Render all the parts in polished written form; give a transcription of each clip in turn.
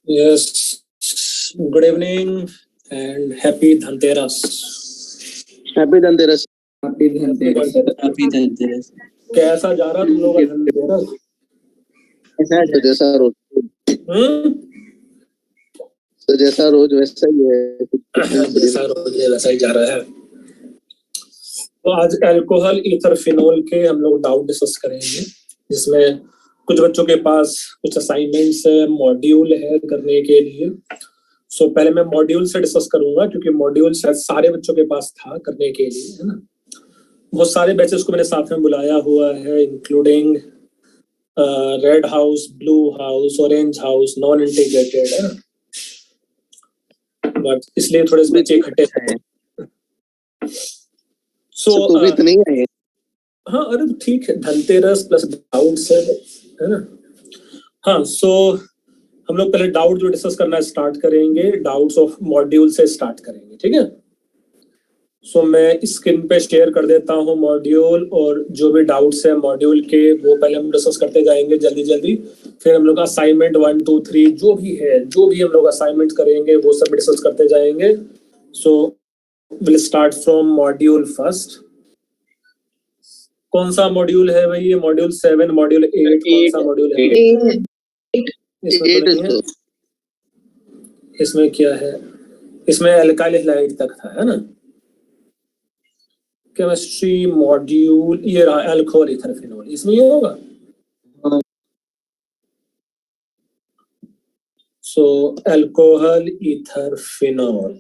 Yes, good evening and happy Dhanteras. Happy Dhanteras. Happy Dhanteras. Happy Dhanteras. कैसा जा रहा तुम लोग का धनतेरस? तो जैसा रोज तो जैसा रोज वैसा ही है। जैसा रोज है वैसा ही जा रहा है। तो आज अल्कोहल ईथर फिनोल के हम लोग डाउट डिस्कस करेंगे, जिसमें कुछ बच्चों के पास कुछ असाइनमेंट्स है, मॉड्यूल है करने के लिए। सो पहले मैं मॉड्यूल से डिस्कस करूंगा, क्योंकि मॉड्यूल शायद सारे बच्चों के पास था करने के लिए, है ना। बहुत सारे बैचेस को मैंने साथ में बुलाया हुआ है, including red house, blue house, orange house, non integrated, है ना। बट इसलिए थोड़े से बच्चे इकट्ठे हैं। सो तो भी इतने ही है। हाँ, अरे तो ठीक है, धनतेरस प्लस डाउट्स है ना। हाँ, सो हम लोग पहले डाउट जो डिस्कस करना स्टार्ट करेंगे, डाउट्स ऑफ मॉड्यूल से स्टार्ट करेंगे, ठीक है। सो मैं स्क्रीन पे शेयर कर देता हूँ मॉड्यूल, और जो भी डाउट्स है मॉड्यूल के वो पहले हम डिस्कस करते जाएंगे जल्दी जल्दी। फिर हम लोग असाइनमेंट 1 2 3 जो भी हम लोग असाइनमेंट करेंगे वो सब डिस्कस करते जाएंगे। So will start from module first. कौन सा मॉड्यूल है भाई? ये मॉड्यूल 7, मॉड्यूल 8, कौन सा मॉड्यूल है? इसमें क्या है? इसमें एल्काइल हैलाइड तक था, है ना। केमिस्ट्री मॉड्यूल ये रहा, अल्कोहल ईथर फिनोल, इसमें ये होगा। सो अल्कोहल ईथर फिनोल,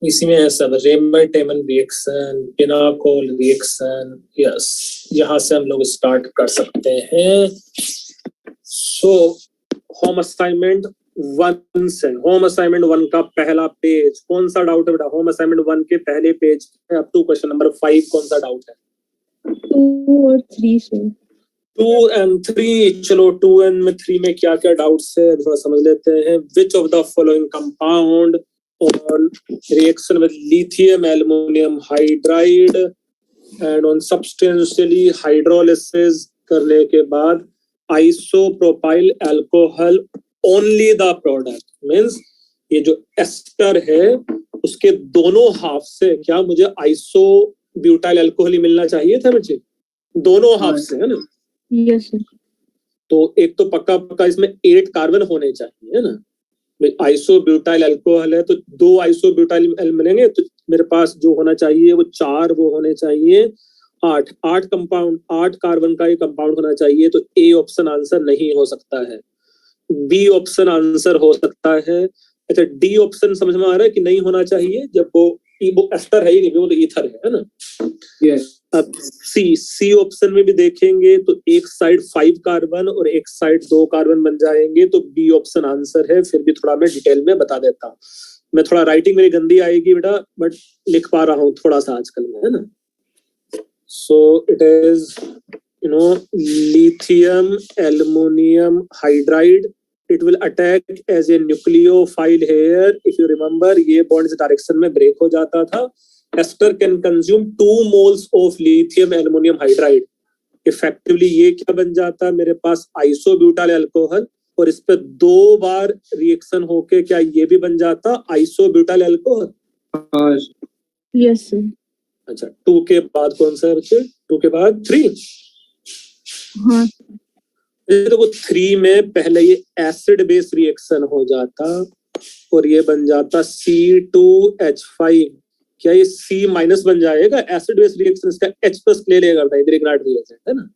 इसी में है सब, Reimer Tiemann reaction, pinacol reaction, yes, यहाँ से हम लोग स्टार्ट कर सकते हैं। सो होम असाइनमेंट 1 से, होम असाइनमेंट 1 का पहला पेज, कौन सा डाउट है बेटा? होम असाइनमेंट 1 के पहले page up to question number 5 कौन सा डाउट है? 2 और 3 से। 2 and 3, चलो 2 and 3 में क्या क्या डाउट्स है थोड़ा समझ लेते हैं। Which of the following compound on reaction with lithium aluminum hydride and on substantially hydrolysis करने के बाद isopropyl alcohol only the product means ये जो एस्टर है उसके दोनों हाफ से क्या मुझे आइसोब्यूटाइल अल्कोहल ही मिलना चाहिए था मुझे? दोनों हाफ से, है ना? Yes sir. तो एक तो पक्का पक्का इसमें 8 कार्बन होने चाहिए, है ना? आइसोब्यूटाइल अल्कोहल है तो 2 आइसोब्यूटाइल मिलेंगे, तो मेरे पास जो होना चाहिए वो 4 वो होने चाहिए 8 कंपाउंड, 8 कार्बन का ये कंपाउंड होना चाहिए। तो ए ऑप्शन आंसर नहीं हो सकता है, बी ऑप्शन आंसर हो सकता है। अच्छा, डी ऑप्शन समझ में आ रहा है कि नहीं होना चाहिए, जब वो एस्टर है ही नहीं, वो तो ईथर है ना? यस। अब सी ऑप्शन में भी देखेंगे तो एक साइड 5 कार्बन और एक साइड 2 कार्बन बन जाएंगे, तो बी ऑप्शन आंसर है। फिर भी थोड़ा मैं डिटेल में बता देता हूँ, मैं थोड़ा राइटिंग मेरी गंदी आएगी बेटा, बट लिख पा रहा हूँ थोड़ा सा आजकल में, है ना? So it is lithium aluminum hydride, it will attack as a nucleophile here. If you remember, ये bond इस डायरेक्शन में ब्रेक हो जाता था। Ester can consume 2 moles of lithium aluminum hydride। Effectively ये क्या बन जाता है मेरे पास? आइसोब्यूटाइल अल्कोहल, और इस पे 2 बार रिएक्शन होके क्या ये भी बन जाता आइसोब्यूटाइल अल्कोहल? Yes sir. अच्छा, 2 के बाद कौन सा है बच्चे? 2 के बाद 3। हाँ। देखो 3 में पहले ये एसिड बेस रिएक्शन हो जाता और ये बन जाता C2H5। क्या ये C माइनस बन जाएगा? एसिड बेस रिएक्शन इसका H प्लस ले लेगा ग्रिग्नार्ड रिएजेंट, है ना?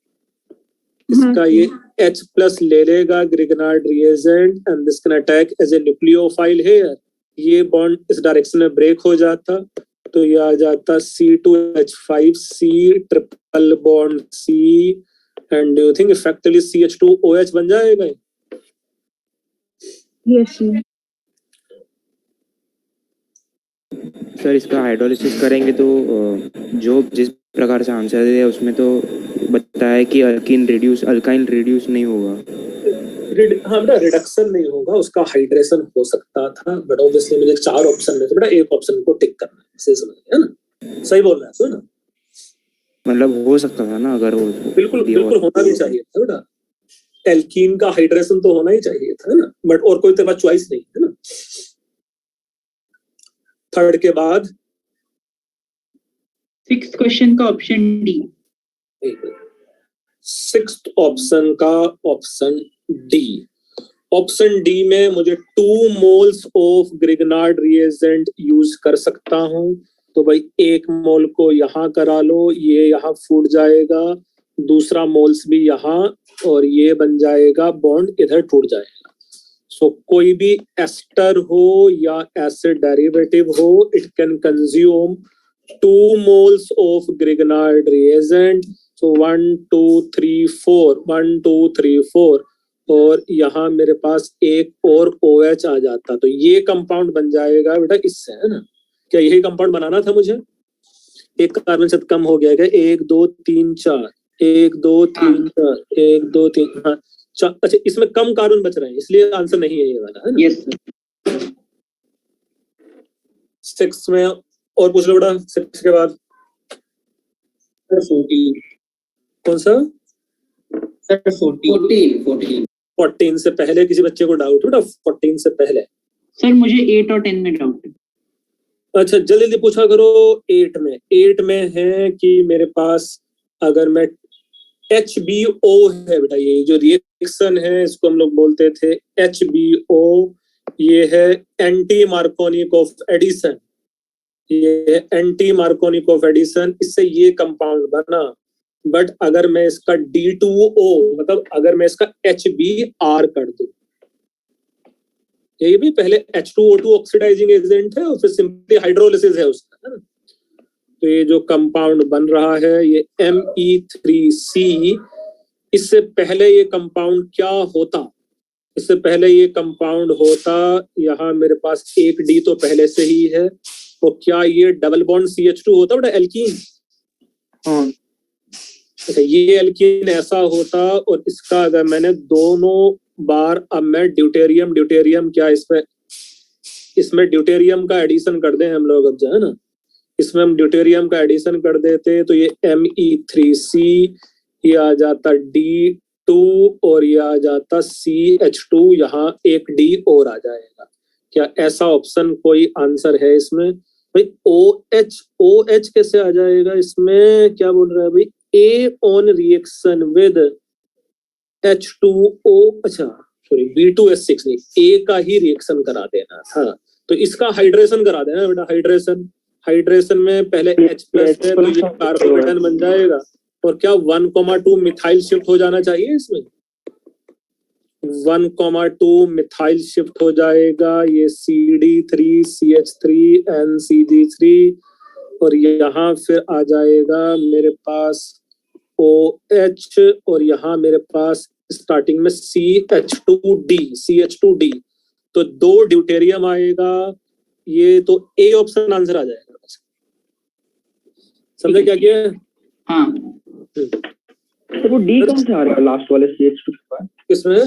इसका ये H प्लस ले लेगा Grignard reagent and this can attack as a nucleophile here. ये बॉन्ड इस डायरेक्शन में ब्रेक हो जाता तो ये आ जाता C2H5, C triple bond C, and do you think effectively CH2OH बन जाएगा? Yes sir. सर इसका हाइड्रोलिसिस करेंगे तो जो जिस प्रकार से आंसर दिया उसमें तो बताया कि अल्काइन रिड्यूस नहीं होगा। हाँ बेटा, रिडक्शन नहीं होगा, उसका हाइड्रेशन हो सकता था, बट ऑब्वियसली मुझे 4 ऑप्शन में से बेटा एक ऑप्शन को टिक करना है, सही समझ गया ना? सही बोल रहा है तो ना, मतलब हो सकता था ना अगर वो बिल्कुल बिल्कुल होना भी चाहिए था बेटा। एल्कीन का हाइड्रेशन तो होना ही चाहिए था ना, बट और कोई तेरे पास चॉइस नहीं है ना। थर्ड के बाद 6th क्वेश्चन का ऑप्शन डी। 6th ऑप्शन का ऑप्शन डी। ऑप्शन डी में मुझे 2 moles of Grignard reagent use कर सकता हूं, तो भाई 1 मोल को यहाँ करा लो, ये यहाँ फूट जाएगा, दूसरा मोल्स भी यहाँ, और ये बन जाएगा बॉन्ड इधर टूट जाएगा। सो कोई भी एस्टर हो या एसिड डेरिवेटिव हो, it can consume 2 moles of Grignard reagent. सो 1 2 3 4, 1 2 3 4, और यहाँ मेरे पास एक और OH आ जाता, तो ये कंपाउंड बन जाएगा बेटा इससे, है ना? क्या यही कंपाउंड बनाना था मुझे? एक कार्बन से कम हो गया क्या? 1 2 3 4, 1 2 3 4, 1 2 3, हाँ। अच्छा, इसमें कम कार्बन बच रहे हैं, इसलिए आंसर नहीं है ये वाला, है ना? Yes sir. 6 में और पूछ लो बेटा। 6 के बाद 14। कौन सा? सर 14। 14 से पहले किसी बच्चे को डाउट बेटा? 14 से पहले सर मुझे 8 और 10 में डाउट है। अच्छा, जल्दी जल्दी पूछा करो। 8 में है कि मेरे पास अगर मैं HBO है बेटा, ये जो रिएक्शन है इसको हम लोग बोलते थे HBO, ये है एंटी मार्कोनिकोव एडिशन, ये एंटी मार्कोनिकोव एडिशन, इससे ये कंपाउंड बना। बट अगर मैं इसका D2O मतलब अगर मैं इसका HBr कर दूं, ये भी पहले H2O2 ऑक्सीडाइजिंग एजेंट है और फिर सिंपली हाइड्रोलिसिस है उसका, है ना। तो ये जो कंपाउंड बन रहा है ये Me3C, इससे पहले ये कंपाउंड क्या होता, इससे पहले ये कंपाउंड होता, यहाँ मेरे पास एक D तो पहले से ही है, तो क्या ये डबल बॉन्ड CH2 होता बेटा, एल्कीन। हाँ अच्छा, ये एल्कीन ऐसा होता और इसका अगर मैंने दोनों बार, अब मैं ड्यूटेरियम क्या इसमें ड्यूटेरियम का एडिशन कर दें हम लोग, अब जो है ना, इसमें हम ड्यूटेरियम का एडिशन कर देते तो ये Me3C, ये आ जाता D2 और ये आ जाता CH2, यहाँ एक D और आ जाएगा। क्या ऐसा ऑप्शन कोई आंसर है इसमें भाई? OH कैसे आ जाएगा इसमें, क्या बोल रहा है भाई? A on reaction with H2O, अच्छा सॉरी B2S6 नहीं, A का ही रिएक्शन करा देना था, तो इसका हाइड्रेशन करा देना बेटा। हाइड्रेशन में पहले H प्लस है तो ये कार्बोकेटन बन जाएगा, और क्या 1,2 मिथाइल शिफ्ट हो जाना चाहिए इसमें, 1,2 मिथाइल शिफ्ट हो जाएगा, ये CD3 CH3 NCG3, और यहाँ फिर आ जाएगा मेरे पास OH, और यहाँ मेरे पास स्टार्टिंग में CH2D, तो 2 ड्यूटेरियम आएगा, ये तो A ऑप्शन आंसर आ जाएगा। समझे क्या किया है? हाँ तो वो D कौन से आ रहा है लास्ट वाले CH2 के बाद? किसमें?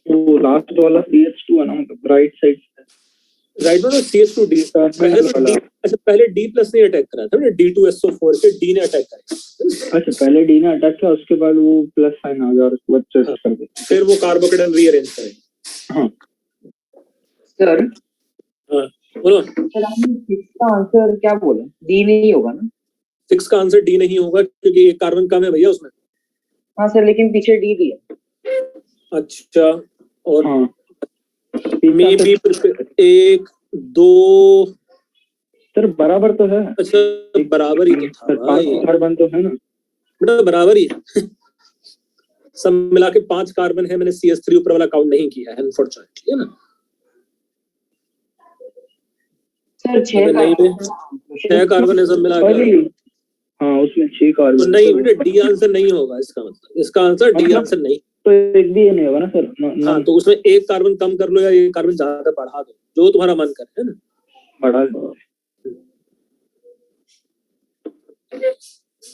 वो लास्ट वाला CH2 है ना, मतलब राइट साइड राइट में CH2D पहले तो D, अच्छा पहले D प्लस ने अटैक करा था ना, D2SO4 के D ने अटैक करा। अच्छा पहले D ने अटैक किया, उसके बाद वो प्लस साइन आ गया और उसके बाद चेस्ट कर दिया, फिर वो कार्बोकेटन रीअरेंज करेंगे। हाँ सर, हाँ बोलो। सर आपने इसका आंसर क्या बोला? डी नहीं होगा ना? 6 का आंसर D नहीं होगा क्योंकि एक कार्बन कम है भैया उसमें। हाँ सर, लेकिन पीछे डी दिया। अच्छा, और हाँ मे बी 1 2, सर बराबर तो है, अच्छा बराबर ही तो था भाई, 5 कार्बन तो है ना बेटा, बराबर ही है। सब मिला के 5 कार्बन है, मैंने CH3 ऊपर वाला काउंट नहीं किया है अनफॉर्चुनेटली, है ना। सर 6 कार्बन है सब मिला के, हाँ उसमें 6 कार्बन तो नहीं बेटा D आंसर नहीं होगा इसका मतलब, इसका आंसर D आंसर नहीं। तो एक भी ये नहीं होगा ना सर? हाँ तो उसमें एक कार्बन कम कर लो या एक कार्बन ज्यादा बढ़ा दो, जो तुम्हारा मन करे, है ना। बढ़ा दो।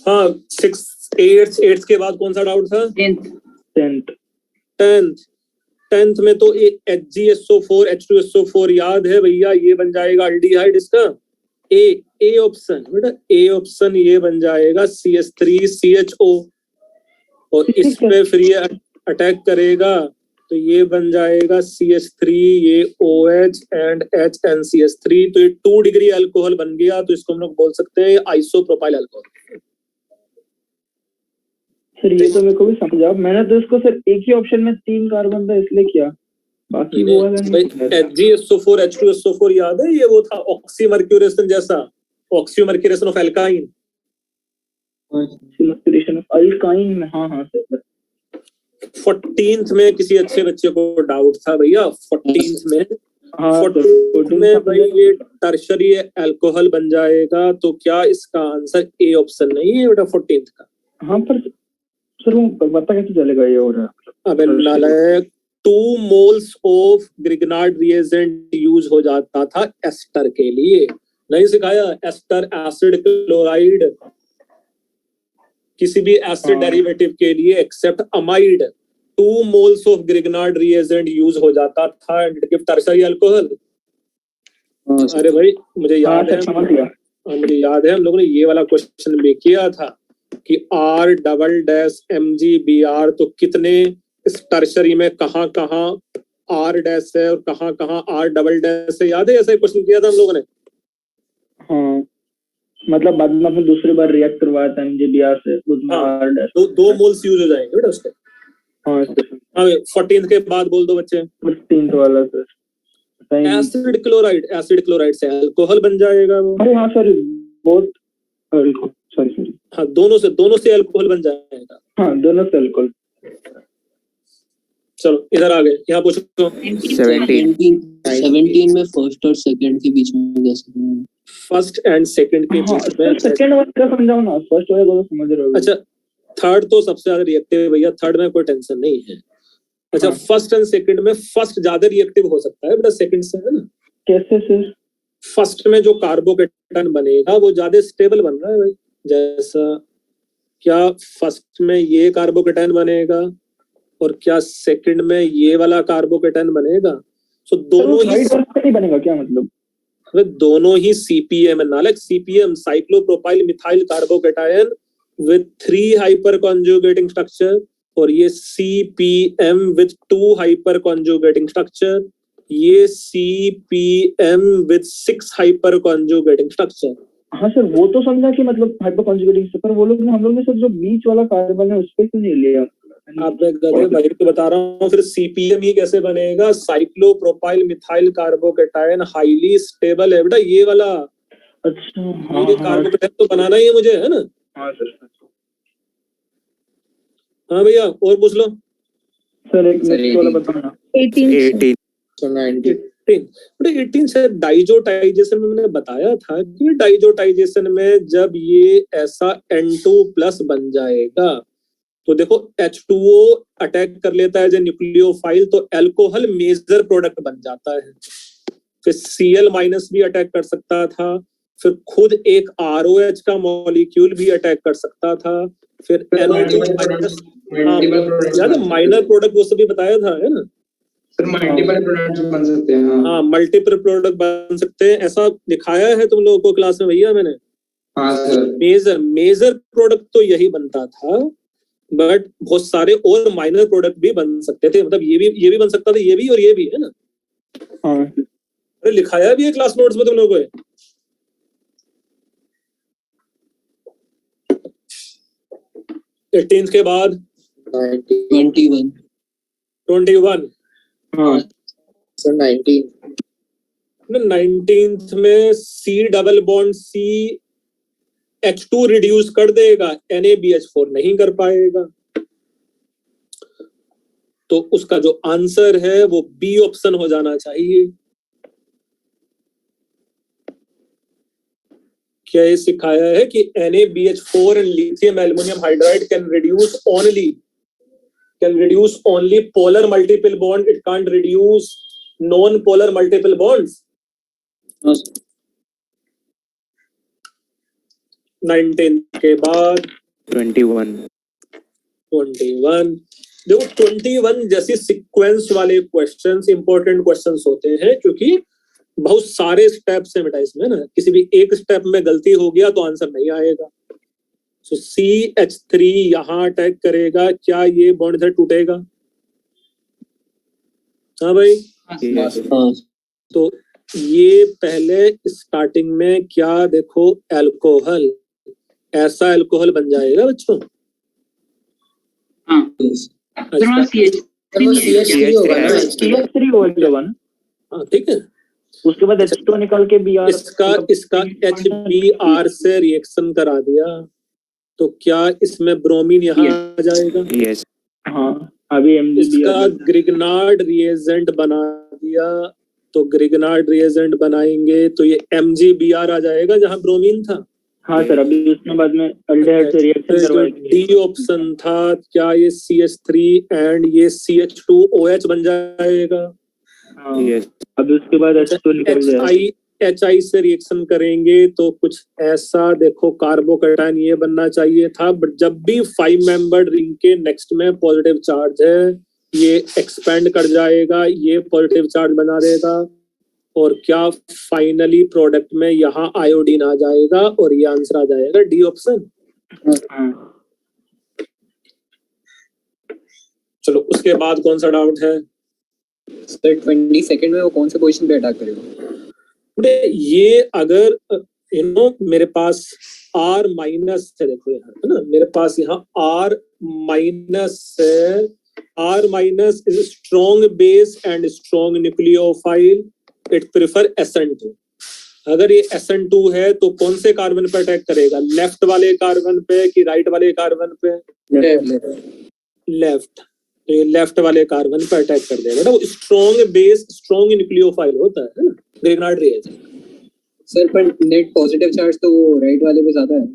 हाँ 6 8 के बाद कौन सा डाउट था? 10th में तो HgSO4 H2SO4 याद है भैया, ये बन जाएगा अल्डिहाइड इसका A ऑप्शन बेटा, A ऑप्शन ये बन जाएगा CH3CHO, और इस पे फिर ये अटैक करेगा तो ये बन जाएगा CH3, ये OH एंड HNCH3, तो ये 2 डिग्री अल्कोहल बन गया, तो इसको हम लोग बोल सकते हैं आइसोप्रोपाइल अल्कोहल। सर ये तो मेरे को भी समझा, मैंने तो इसको सर एक ही ऑप्शन में 3 कार्बन था इसलिए किया, बाकी वो वाला नहीं। HgSO4 H2SO4 याद है, ये वो था ऑक्सीमर्क्यूरेशन जैसा, oxymercuration of alkyne, oxymercuration of alkyne में। हाँ सर 14th में किसी अच्छे बच्चे को डाउट था भैया, 14th में, हाँ 14th में भाई ये टर्शरी अल्कोहल बन जाएगा, तो क्या इसका आंसर A ऑप्शन नहीं है बेटा 14th का? हाँ पर सर वो पता कैसे चलेगा ये हो रहा है? अबे नालायक, 2 moles of Grignard reagent use हो जाता था एस्टर के लिए, नहीं सिखाया? एस्टर एसिड क्लोराइड किसी भी एसिड डेरिवेटिव के लिए except amide, 2 moles of Grignard reagent use हो जाता था एंड गिव टर्शरी अल्कोहल। अरे भाई मुझे याद है, मुझे याद है हम लोगों ने ये वाला क्वेश्चन भी किया था कि R"MgBr, तो कितने इस टर्शरी में कहाँ R' है और कहाँ R" है, याद है? ऐसा क्वेश्चन किया था हम लोगों ने। हाँ मतलब बाद में आपने दूसरी बार रिएक्ट करवाया था MgBr से, उसमें R'। 2 मोल्स यूज हो जाएंगे बेटा उसके। हाँ 14th के बाद बोल दो बच्चे। 15th वाला सर एसिड क्लोराइड से अल्कोहल बन जाएगा वो। अरे हाँ सॉरी, बहुत सॉरी हाँ दोनों से अल्कोहल बन जाएगा। हाँ दोनों से अल्कोहल। चलो इधर आ गए, यहाँ पूछो। 17 17 में फर्स्ट और सेकंड के बीच में कैसे करना है? फर्स्ट एंड सेकंड के हाँ, बीच में। सेकंड वन का समझाओ ना, फर्स्ट वाले को तो समझ रहे हो। अच्छा, थर्ड तो सबसे ज्यादा रिएक्टिव है भैया, थर्ड में कोई टेंशन नहीं है। अच्छा, हाँ। फर्स्ट एंड सेकंड में फर्स्ट ज्यादा रिएक्टिव हो सकता है बेटा सेकंड से, है ना। कैसे सर? फर्स्ट में जो कार्बोकेटायन बनेगा वो ज्यादा स्टेबल बन रहा है भाई। जैसा क्या फर्स्ट में ये कार्बोकेटायन बनेगा और क्या सेकंड में ये वाला कार्बोकेटायन बनेगा। सो दोनों ही नहीं बनेगा क्या मतलब? दोनों ही सीपीएम है नालक, CPM cyclopropyl methyl carbocation with 3 hyper conjugating structure, और ये CPM with 2 hyper conjugating structure, ये CPM with 6 hyper conjugating structure. हाँ सर, वो तो समझा कि मतलब हाइपर कॉन्जुगेटिंग से, पर वो लोग हम लोग ने सर जो बीच वाला कार्बन है उस पे क्यों नहीं लिया? आप गधे भाई को बता रहा हूँ, फिर सीपीएम ही कैसे बनेगा? Cyclopropyl methyl carbocation highly stable है बेटा, ये वाला। अच्छा ये कार्बोकेटायन तो बनाना ही है मुझे, है ना। हाँ सर। हाँ भैया, और पूछ लो सर एक नेक्स्ट वाला बताना। 18 So 19. 18 से डाइजोटाइजेशन में मैंने बताया था कि डाइजोटाइजेशन में जब ये ऐसा N2+ बन जाएगा तो देखो H2O अटैक कर लेता है जो न्यूक्लियोफाइल, तो अल्कोहल मेजर प्रोडक्ट बन जाता है। फिर Cl- भी अटैक कर सकता था, फिर खुद एक ROH का मॉलिक्यूल भी अटैक कर सकता था, फिर NO2-, याद है माइनर प्रोडक्ट वो सभी बताया था, है ना सर। मल्टीपल प्रोडक्ट्स बन सकते हैं। हाँ, मल्टीपल प्रोडक्ट बन सकते हैं, ऐसा दिखाया है तुम लोगों को क्लास में भैया मैंने। हाँ सर। मेजर प्रोडक्ट तो यही बनता था, बट बहुत सारे और माइनर प्रोडक्ट भी बन सकते थे, मतलब ये भी बन सकता था, ये भी और ये भी, है ना। हाँ अरे लिखाया भी है क्लास नोट्स में तुम लोगों को। 18 के बाद 21 21, हाँ So 19. 19th में C double bond C H2 reduce कर देगा, NaBH4 नहीं कर पाएगा, तो उसका जो आंसर है वो बी ऑप्शन हो जाना चाहिए। क्या ये सिखाया है कि NaBH4 and lithium aluminium hydride can reduce only polar multiple bond, it can't reduce non polar multiple bonds। 19 के बाद 21 देखो 21 जैसी सीक्वेंस वाले क्वेश्चंस इंपॉर्टेंट क्वेश्चंस होते हैं, क्योंकि बहुत सारे स्टेप्स हैं बेटा इसमें ना, किसी भी एक स्टेप में गलती हो गया तो आंसर नहीं आएगा। सो CH3 यहां अटैक करेगा, क्या ये बॉन्ड इधर टूटेगा? हाँ भाई, yes तो ये पहले स्टार्टिंग में क्या देखो, अल्कोहल, ऐसा अल्कोहल बन जाएगा बच्चों। CH3 होगा ना। हाँ ठीक है, उसके बाद H2 निकल के Br इसका HBr से रिएक्शन करा दिया, तो क्या इसमें ब्रोमीन यहाँ आ जाएगा? yes हाँ अभी इसका ग्रिगनार्ड रिएजेंट बना दिया, तो ग्रिगनार्ड रिएजेंट बनाएंगे तो ये MgBr आ जाएगा जहाँ ब्रोमीन था। हाँ सर, अभी उसके बाद में अल्डेहाइड से रिएक्शन करवाएंगे। डी ऑप्शन था, क्या ये CH3 एंड ये CH2OH बन जाएगा? हाँ yes अभी उसके बाद H2 निकल जाएगा। HI से रिएक्शन करेंगे तो कुछ ऐसा देखो, कार्बोकेटायन ये बनना चाहिए था, बट जब भी 5 मेंबर्ड रिंग के नेक्स्ट में पॉजिटिव चार्ज है, ये एक्सपेंड कर जाएगा, ये पॉजिटिव चार्ज बना देगा, और क्या फाइनली प्रोडक्ट में यहाँ आयोडीन आ जाएगा, और ये आंसर आ जाएगा डी ऑप्शन। चलो उसके बाद कौन सा डाउट है? सर 22 में वो कौन से पोजीशन पे अटैक करेगा? ये अगर मेरे पास R- है, देखो यहाँ है ना, मेरे पास यहाँ R- है, R- is strong base and strong nucleophile, it prefer SN2। अगर ये SN2 है तो कौन से कार्बन पे अटैक करेगा? लेफ्ट वाले कार्बन पे कि राइट वाले कार्बन पे? लेफ्ट। तो ये लेफ्ट वाले कार्बन पर अटैक कर देगा बेटा। वो स्ट्रॉन्ग बेस स्ट्रॉन्ग न्यूक्लियोफाइल होता है ना ग्रिग्नार्ड रिएजेंट। सर पर नेट पॉजिटिव चार्ज तो वो राइट वाले पे ज्यादा है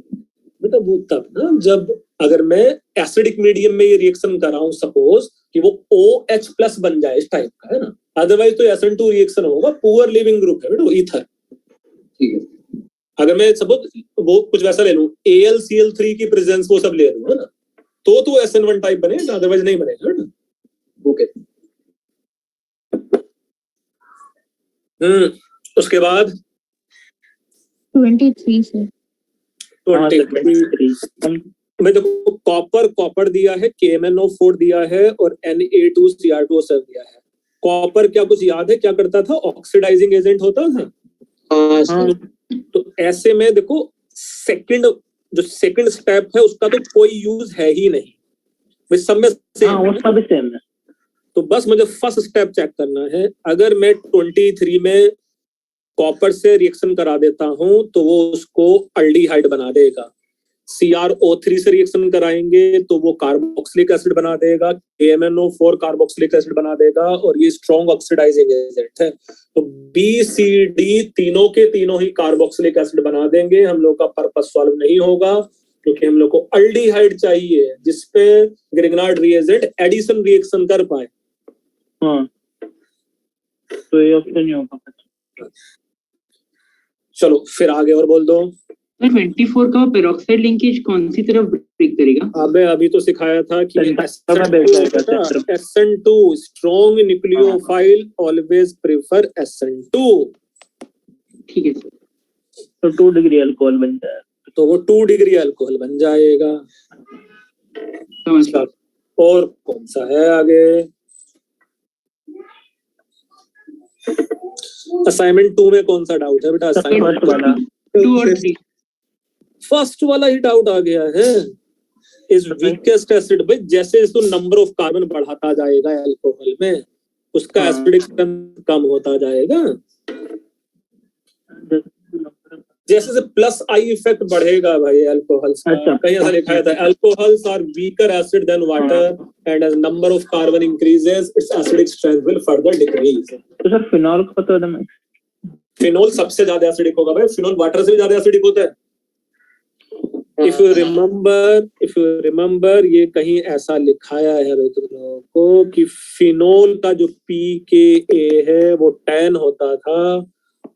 बेटा वो तब ना जब अगर मैं एसिडिक मीडियम में ये रिएक्शन कर रहा हूँ, सपोज कि वो OH प्लस बन जाए इस टाइप का है ना, अदरवाइज तो SN2 रिएक्शन होगा, पुअर लिविंग ग्रुप है बेटा वो ईथर। ठीक है। अगर मैं सपोज वो कुछ वैसा ले लूं AlCl3 की प्रेजेंस वो सब ले लूं है ना, तो SN1 टाइप बनेगा, अदरवाइज नहीं बनेगा बेटा। ओके। उसके बाद 23 सर। 23 में देखो कॉपर दिया है, KMnO4 दिया है और Na2Cr2O7 दिया है। कॉपर क्या कुछ याद है क्या करता था? ऑक्सीडाइजिंग एजेंट होता था। तो ऐसे में देखो जो सेकंड स्टेप है उसका तो कोई यूज है ही नहीं, सब में सेम है। तो बस मुझे फर्स्ट स्टेप चेक करना है। अगर मैं 23 में कॉपर से रिएक्शन करा देता हूं तो वो उसको अल्डिहाइड बना देगा। CrO3 से रिएक्शन कराएंगे तो वो कार्बोक्सिलिक एसिड बना देगा, KMnO4 कार्बोक्सिलिक एसिड बना देगा और ये स्ट्रॉन्ग ऑक्सीडाइजिंग एजेंट है। तो BCD तीनों के तीनों ही कार्बोक्सिलिक एसिड बना देंगे। हम लोग का पर्पस सॉल्व नहीं होगा क्योंकि हम लोग को अल्डिहाइड चाहिए जिसपे ग्रिग्नार्ड रिएजेंट एडिशन रिएक्शन कर पाए। तो ये ऑप्शन नहीं होगा। चलो फिर आगे और बोल दो। 24 का पेरोक्साइड लिंकेज कौन सी तरफ ब्रेक करेगा? अबे अभी तो सिखाया था कि SN2 strong nucleophile always prefer SN2। ठीक है सर। तो 2 डिग्री अल्कोहल बन जाएगा, तो वो 2 डिग्री अल्कोहल बन जाएगा। समझ। और कौन सा है आगे? असाइनमेंट 2 में कौन सा डाउट है बेटा? असाइनमेंट 2 और 3 फर्स्ट वाला ही डाउट आ गया है। इस वीकेस्ट एसिड भाई जैसे तो नंबर ऑफ कार्बन बढ़ाता जाएगा अल्कोहल में उसका एसिडिक स्ट्रेंथ कम होता जाएगा। जैसे से प्लस आई इफेक्ट बढ़ेगा भाई अल्कोहल्स का। कहीं ऐसा लिखा था alcohols are weaker acid than water and as number of carbon increases its acidic strength will further decrease. तो सर फिनॉल का तो एकदम फिनोल सबसे ज्यादा एसिडिक होगा भाई। फिनोल वाटर से भी ज्यादा एसिडिक होता है। इफ यू रिमेम्बर ये कहीं ऐसा लिखाया है भाई तुम लोगों को कि फिनोल का जो pKa है वो 10 होता था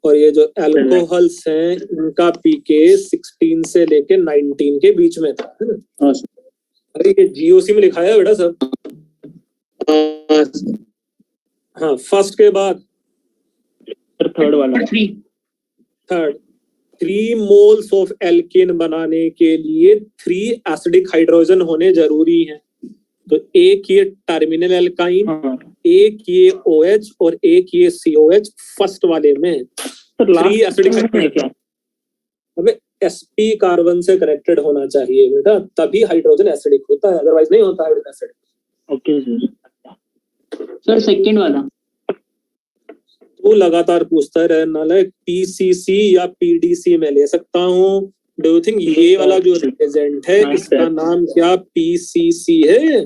और ये जो अल्कोहल्स हैं इनका pKa 16 से लेके 19 के बीच में था, है ना? अरे ये GOC में लिखाया है बेटा सब। हाँ फर्स्ट के बाद थर्ड वाला थर्ड 3 मोल्स ऑफ एल्केन बनाने के लिए 3 एसिडिक हाइड्रोजन होने जरूरी हैं। तो एक ये टर्मिनल एल्काइन, एक ये OH और एक ये COH फर्स्ट वाले में 3 एसिडिक हाइड्रोजन। अबे sp कार्बन से कनेक्टेड होना चाहिए बेटा तभी हाइड्रोजन एसिडिक होता है, अदरवाइज नहीं होता hydrogen acidic. Okay sir second वाला वो लगातार पूछता रहे नालायक PCC या PDC में ले सकता हूँ। डू यू थिंक ये वाला जो रिप्रेजेंट है इसका नाम क्या PCC है?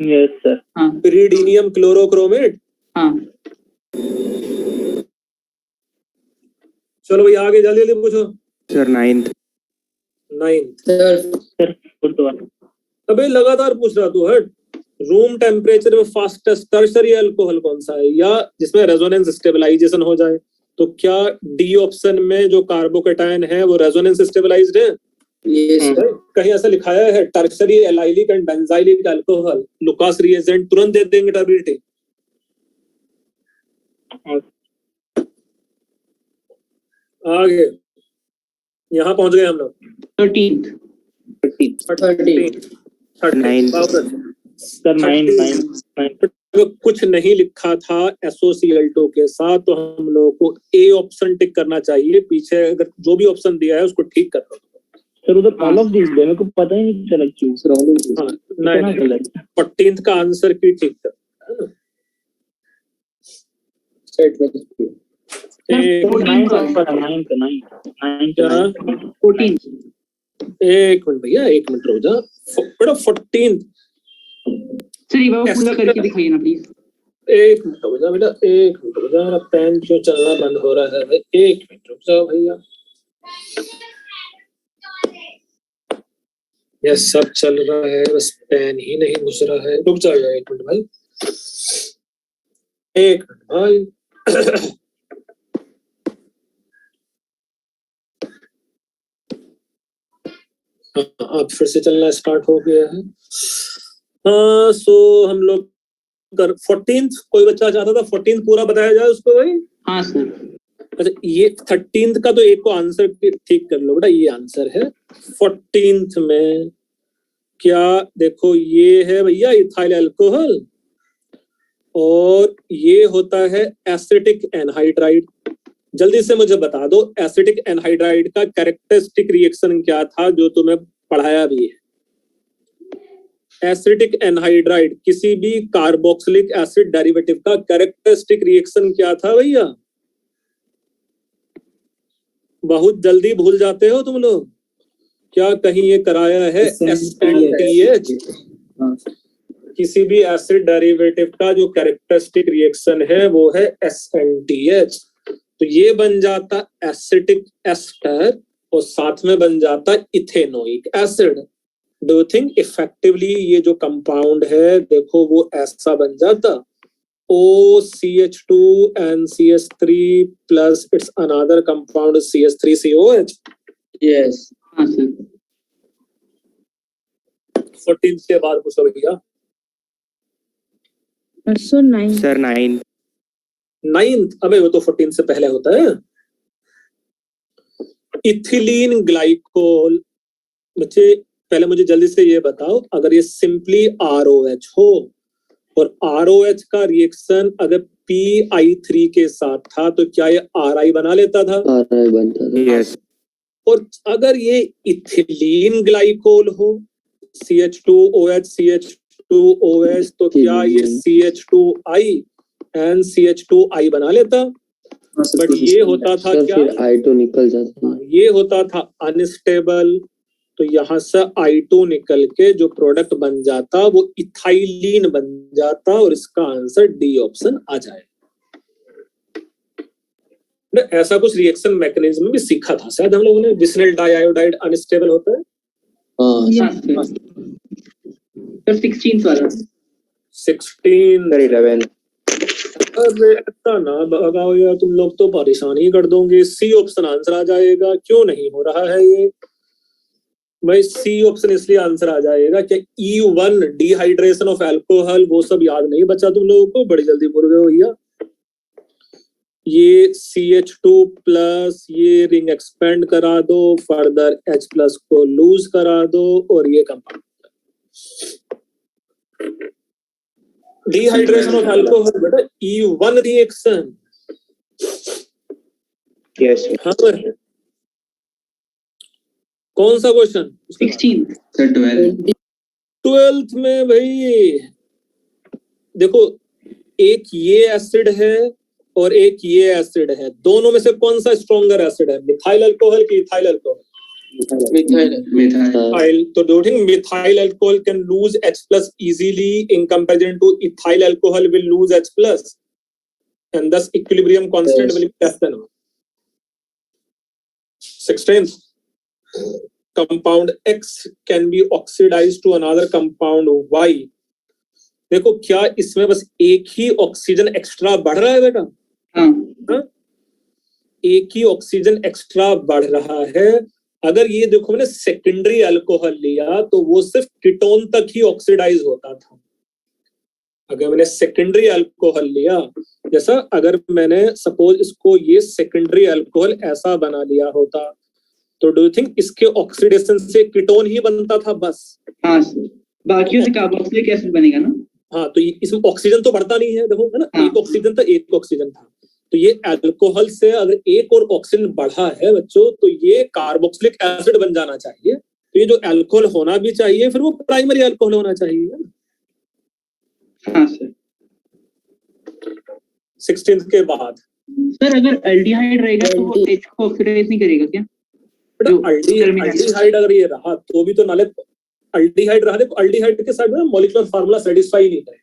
Yes sir. Pyridinium chlorochromate. हाँ चलो भाई आगे जल्दी जल्दी पूछो। सर 9th सर अबे लगातार पूछ रहा तू। हट। रूम टेम्परेचर में फास्टेस्ट टर्शरी अल्कोहल कौन सा है या जिसमें रेजोनेंस स्टेबलाइजेशन हो जाए? तो क्या डी ऑप्शन में जो कार्बोकेटायन है वो रेजोनेंस स्टेबलाइज्ड है? कहीं ऐसा लिखाया है tertiary allylic and benzylic alcohol Lucas reagent तुरंत दे देंगे टर्बिलिटी। आगे यहाँ पहुंच गए हम लोग 13th सर 9 कुछ नहीं लिखा था SOCl2 के साथ तो हम लोगों को A ऑप्शन टिक करना चाहिए। पीछे अगर जो भी ऑप्शन दिया है उसको ठीक कर दो। सर उधर ऑल ऑफ दिस मेरे को पता ही नहीं चला क्यों सर। नहीं 14th का आंसर की ठीक कर। एक मिनट भैया, एक मिनट रुक जा बेटा। 14th सर ये बाबा पूरा करके दिखाइए ना प्लीज। एक मिनट रुक जा बेटा, एक मिनट रुक जा, मेरा पेन क्यों चलना बंद हो रहा है भाई, एक मिनट रुक जाओ भैया। यह सब चल रहा है, बस पेन ही नहीं घुस रहा है। रुक जाओ यार, एक मिनट भाई, एक मिनट भाई। अब फिर से चलना स्टार्ट हो गया है। सो हम लोग 14th कोई बच्चा चाहता था 14th पूरा बताया जाए उसको भाई। हाँ सर। अच्छा ये 13th का तो एक को आंसर ठीक कर लो बेटा, ये आंसर है। 14th में क्या देखो, ये है भैया इथाइल अल्कोहल और ये होता है एसिटिक एनहाइड्राइड। जल्दी से मुझे बता दो एसिटिक एनहाइड्राइड का कैरेक्टरिस्टिक रिएक्शन क्या था जो तुम्हें पढ़ाया भी है। एसिटिक एनहाइड्राइड किसी भी कार्बोक्सिलिक एसिड डेरिवेटिव का कैरेक्टरिस्टिक रिएक्शन क्या था भैया? बहुत जल्दी भूल जाते हो तुम लोग, क्या कहीं ये कराया है? SNTH किसी भी एसिड डेरिवेटिव का जो कैरेक्टरिस्टिक रिएक्शन है वो है SNTH। तो ये बन जाता एसिटिक एस्टर और साथ में बन जाता ethanoic acid. Do you think effectively ये जो कंपाउंड है देखो वो ऐसा बन जाता OCH2 and CH3 plus its another compound CH3COH। Yes हाँ सर। 14th के बाद पूछो भैया। सो 9। सर 9। 9th अबे वो तो 14th से पहले होता है। Ethylene glycol. बच्चे पहले मुझे जल्दी से ये बताओ, अगर ये सिंपली ROH हो और ROH का रिएक्शन अगर PI3 के साथ था तो क्या ये RI बना लेता था? RI बनता था। यस। और अगर ये इथिलीन ग्लाइकोल हो CH2OH CH2OH तो क्या ये CH2I and CH2I बना लेता? बट ये होता था सर क्या? फिर I2 निकल जाता। ये होता था अनस्टेबल, तो यहाँ से I2 निकल के जो प्रोडक्ट बन जाता वो इथाइलीन बन जाता और इसका आंसर डी ऑप्शन आ जाए। ऐसा कुछ रिएक्शन मैकेनिज्म भी सीखा था शायद हम लोगों ने। विस्नेल डाइआयोडाइड अनस्टेबल होता है। हाँ सर। सर 16th वाला। 16। सर 11। अरे ऐसा ना भगाओ यार, तुम लोग तो परेशान ही कर दोगे। सी ऑप्शन आंसर आ जाएगा, क्यों नहीं हो रहा है ये भाई? सी ऑप्शन इसलिए आंसर आ जाएगा कि E1 डिहाइड्रेशन ऑफ अल्कोहल वो सब याद नहीं बचा तुम लोगों को, बड़ी जल्दी भूल गए भैया। ये CH2 प्लस ये रिंग एक्सपेंड करा दो, फर्दर H प्लस को लूज करा दो और ये कंपाउंड डिहाइड्रेशन ऑफ अल्कोहल बेटा E1 रिएक्शन। यस। हाँ कौन सा क्वेश्चन? 16th। सर 12। 12th में भाई देखो, एक ये एसिड है और एक ये एसिड है, दोनों में से कौन सा स्ट्रॉन्गर एसिड है? मिथाइल अल्कोहल की इथाइल अल्कोहल? मिथाइल। तो do you think methyl alcohol can lose H plus easily in comparison to ethyl alcohol will lose H plus and thus equilibrium constant will be less than 1? 16th compound X can be oxidized to another compound Y। देखो क्या इसमें बस एक ही oxygen extra बढ़ रहा है बेटा? हाँ। एक ही ऑक्सीजन एक्स्ट्रा बढ़ रहा है। अगर ये देखो मैंने सेकेंडरी अल्कोहल लिया तो वो सिर्फ कीटोन तक ही ऑक्सीडाइज होता था। अगर मैंने सेकेंडरी अल्कोहल लिया, जैसा अगर मैंने सपोज इसको ये सेकेंडरी अल्कोहल ऐसा बना लिया होता तो डू यू थिंक इसके ऑक्सीडेशन से कीटोन ही बनता था बस? हाँ सर। बाकियों से कार्बोक्सिलिक एसिड बनेगा ना? हाँ, तो इसमें ऑक्सीजन तो बढ़ता नहीं है, देखो है ना। हाँ। एक ऑक्सीजन था, एक ऑक्सीजन था, तो ये अल्कोहल से अगर एक और ऑक्सीजन बढ़ा है बच्चों तो ये कार्बोक्सिलिक एसिड बन जाना चाहिए। तो ये जो अल्कोहल होना भी चाहिए फिर वो प्राइमरी अल्कोहल होना चाहिए। हाँ सर। 16th के बाद सर अगर एल्डिहाइड रहेगा तो वो H को ऑक्सीडाइज नहीं करेगा क्या? एल्डिहाइड अगर ये रहा तो भी तो नाले अल्डिहाइड रहा, देखो अल्डिहाइड के साथ में मॉलिक्यूलर फार्मूला सेटिस्फाई नहीं है।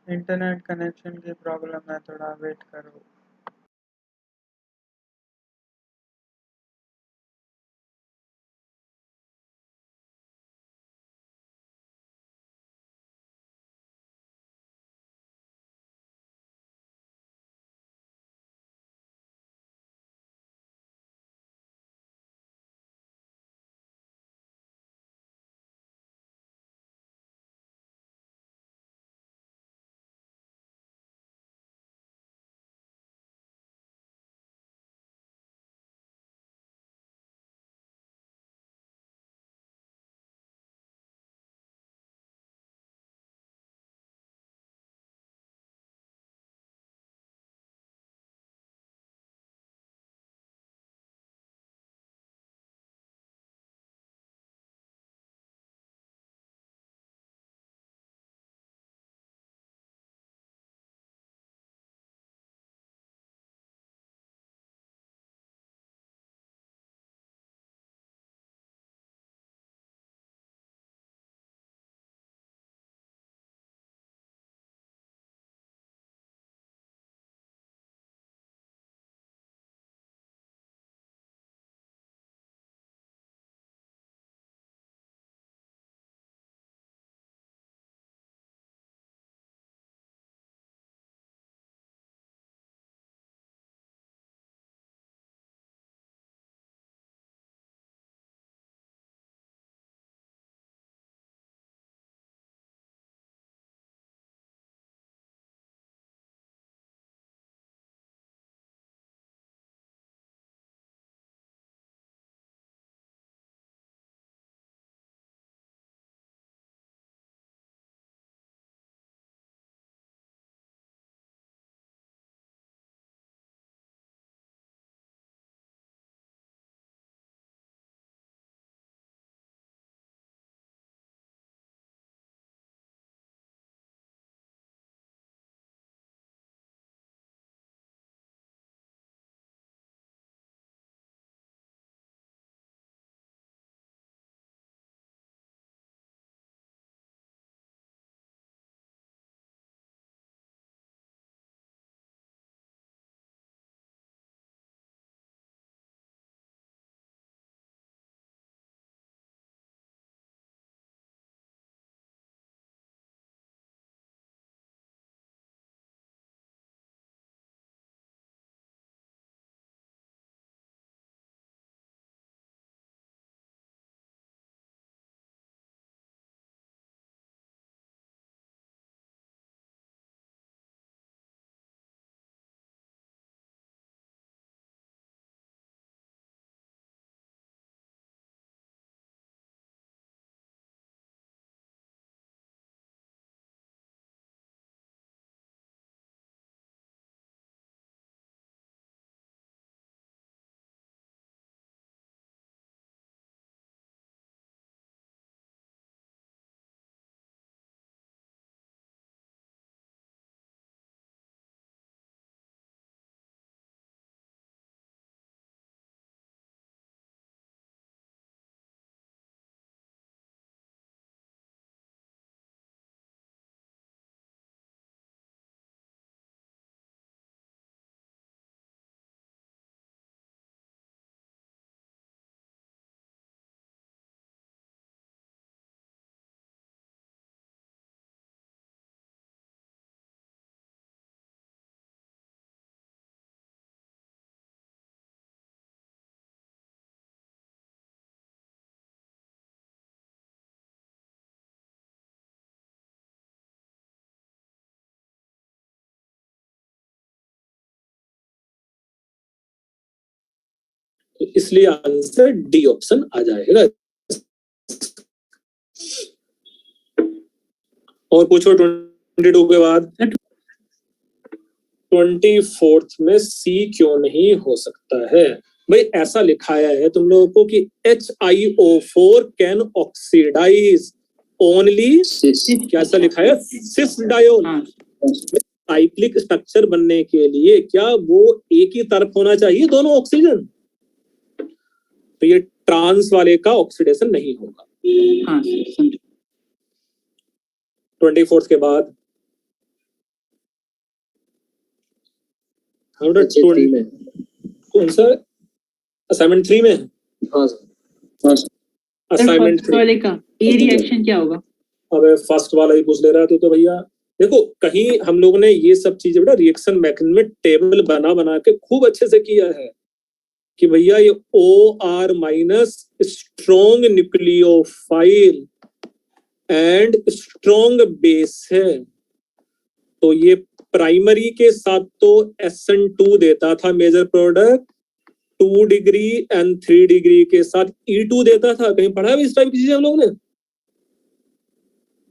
इंटरनेट कनेक्शन की प्रॉब्लम है, थोड़ा वेट करो। तो इसलिए आंसर डी ऑप्शन आ जाएगा। और पूछो 22 के बाद। 24th में सी क्यों नहीं हो सकता है? भाई ऐसा लिखाया है तुम लोगों को कि HiO4 कैन ऑक्सीडाइज ओनली, क्या ऐसा लिखा है? सिस डायोल। हाँ साइक्लिक स्ट्रक्चर बनने के लिए क्या वो एक ही तरफ होना चाहिए दोनों ऑक्सीजन? तो ये ट्रांस वाले का ऑक्सीडेशन नहीं होगा। हाँ सर समझो। 24th के बाद HA3 में। कौन सा असाइनमेंट 3 में है? हाँ सर असाइनमेंट फर्स्ट वाले का ये रिएक्शन क्या होगा? अबे फर्स्ट वाला ही पूछ ले रहा है तो भैया देखो, कहीं हम लोग ने ये सब चीजें बेटा रिएक्शन मैकेनिज्म में टेबल बना बना के खूब अच्छे से किया है कि भैया ये OR minus strong nucleophile and strong base है। तो ये प्राइमरी के साथ तो SN2 देता था major product, 2 degree and 3 degree के साथ E2 देता था। कहीं पढ़ा है इस टाइप की चीजें हम लोग ने?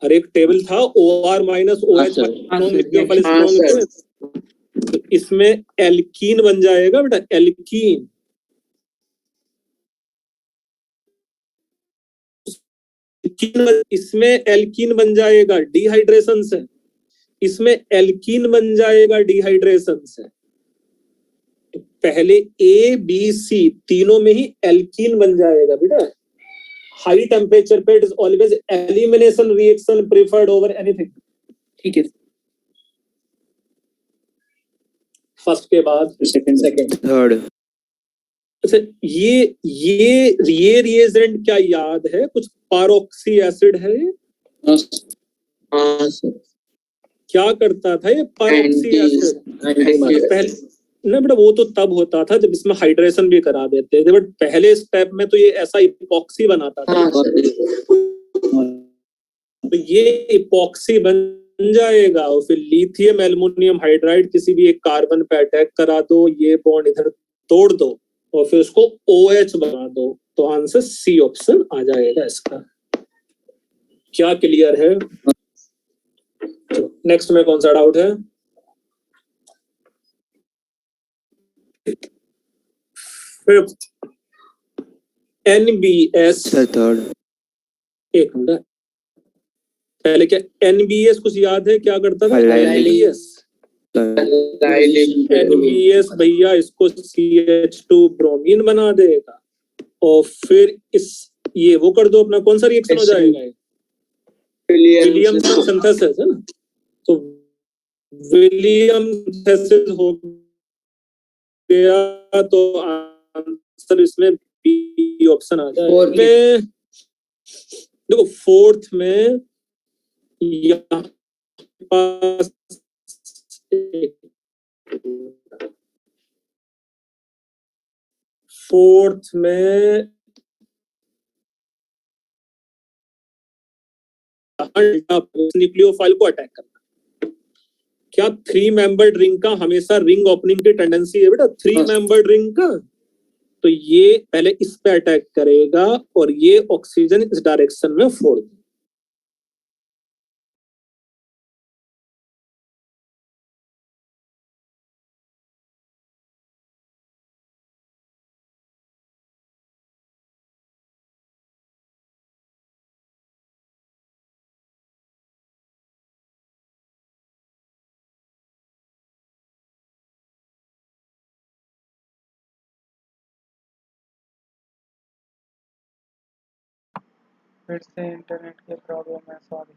और एक टेबल था OR माइनस OH तो इसमें एल्कीन बन जाएगा बेटा, एल्कीन। इसमें एल्कीन बन जाएगा डिहाइड्रेशन से, इसमें एल्कीन बन जाएगा डिहाइड्रेशन से। तो पहले A B C तीनों में ही एल्कीन बन जाएगा बेटा। हाई टेम्परेचर पे it is always elimination reaction preferred over anything. ठीक है फर्स्ट के बाद सेकंड थर्ड। अच्छा, ये रिएजेंट क्या याद है? कुछ पारोक्सी एसिड है। हाँ सर। क्या करता था ये पारोक्सी एसिड? पहले ना बेटा वो तो तब होता था जब इसमें हाइड्रेशन भी करा देते थे, बट पहले स्टेप में तो ये ऐसा इपॉक्सी बनाता था। तो ये इपॉक्सी बन जाएगा और फिर लिथियम एल्युमिनियम हाइड्राइड किसी भी एक कार्बन पे अटैक करा दो, ये बॉन्ड इधर तोड़ दो और फिर उसको OH बना दो। तो आंसर सी ऑप्शन आ जाएगा इसका। क्या क्लियर है? नेक्स्ट में कौन सा डाउट है? Fifth NBS। Sir third. एक मिनट, पहले क्या NBS कुछ याद है क्या करता था? Allylic। NBS भैया इसको CH2 ब्रोमीन बना देगा और फिर इस ये वो कर दो अपना, कौन सा रिएक्शन हो जाएगा? विलियम सिंथेसिस है ना। तो विलियम सिंथेसिस हो गया तो आंसर इसमें बी ऑप्शन आ जाएगा। देखो फोर्थ में यहाँ पास फोर्थ में न्यूक्लियोफाइल को अटैक करना। क्या 3 मेंबर्ड रिंग का हमेशा रिंग ओपनिंग की टेंडेंसी है बेटा? 3 मेंबर्ड रिंग का। तो ये पहले इस पे अटैक करेगा और ये ऑक्सीजन इस डायरेक्शन में फोड़ देगा। फिर से इंटरनेट की प्रॉब्लम है, सॉरी।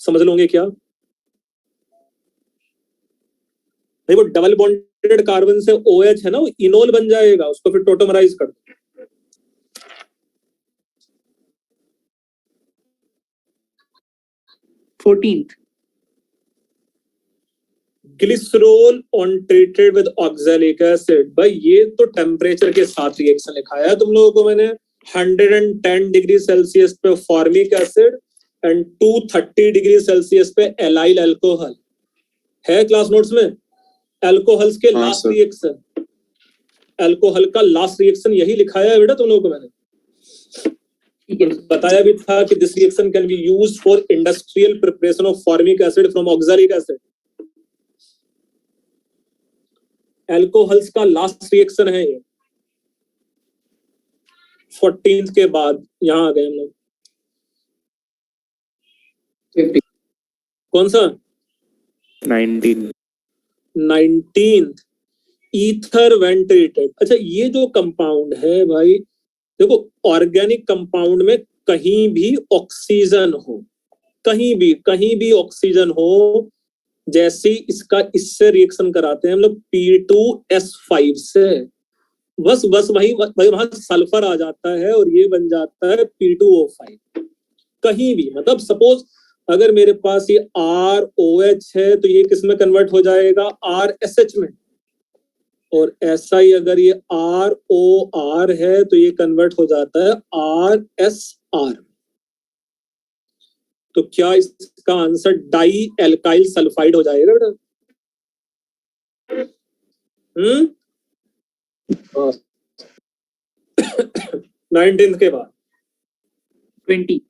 समझ लोगे क्या? नहीं, वो डबल बॉन्डेड कार्बन से OH है ना, वो इनोल बन जाएगा, उसको फिर टोटोमराइज कर दो। 14th. Glycerol on treated with oxalic acid. भाई ये तो टेम्परेचर के साथ रिएक्शन लिखाया है तुम लोगों को मैंने। 110 डिग्री सेल्सियस पे formic acid and 230 degree Celsius पे एलाइल अल्कोहल है क्लास नोट्स में। अल्कोहल्स के लास्ट रिएक्शन, अल्कोहल का लास्ट रिएक्शन यही लिखाया है बेटा तुम लोगों को मैंने। बताया भी था कि this reaction can be used for industrial preparation of formic acid from oxalic acid. Alcohols का लास्ट रिएक्शन है ये। 14th के बाद यहां आ गए हम लोग। 50. कौन सा? 19th ether when treated. अच्छा ये जो कंपाउंड है भाई, देखो ऑर्गेनिक कंपाउंड में कहीं भी ऑक्सीजन हो, कहीं भी ऑक्सीजन हो, जैसे इसका इससे रिएक्शन कराते हैं हम लोग P2S5 से, बस वही वहां सल्फर आ जाता है और ये बन जाता है P2O5। कहीं भी, मतलब सपोज अगर मेरे पास ये ROH है तो ये किस में कन्वर्ट हो जाएगा? RSH में। और ऐसा ही अगर ये ROR है तो ये कन्वर्ट हो जाता है RSR। तो क्या इसका आंसर डाई एल्काइल सल्फाइड हो जाएगा बेटा? 19th के बाद 20.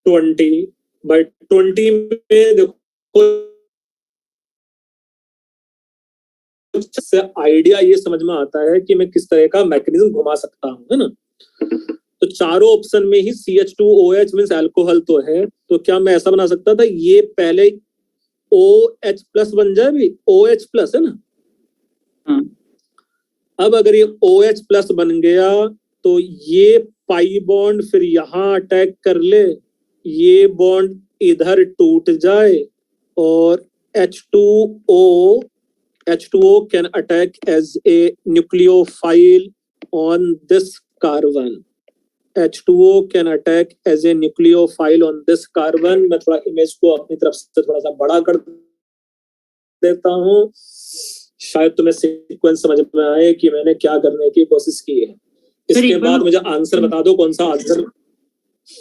20 बट 20 में देखो से आइडिया ये समझ में आता है कि मैं किस तरह का मैकेनिज्म घुमा सकता हूं, है ना। तो चारों ऑप्शन में ही CH2OH मींस अल्कोहल तो है, तो क्या मैं ऐसा बना सकता था ये पहले OH प्लस बन जाए भी, OH प्लस है ना। अब अगर ये OH प्लस बन गया तो ये पाई बॉन्ड फिर यहां अटैक कर ले, ये बॉन्ड इधर टूट जाए और H2O can attack as a nucleophile on this carbon. H2O can attack as a nucleophile on this carbon. मैं थोड़ा इमेज को अपनी तरफ से थोड़ा सा बड़ा कर देता हूँ, शायद तुम्हें सीक्वेंस समझ में आए कि मैंने क्या करने की कोशिश की है। इसके बाद मुझे आंसर बता दो, कौन सा आंसर।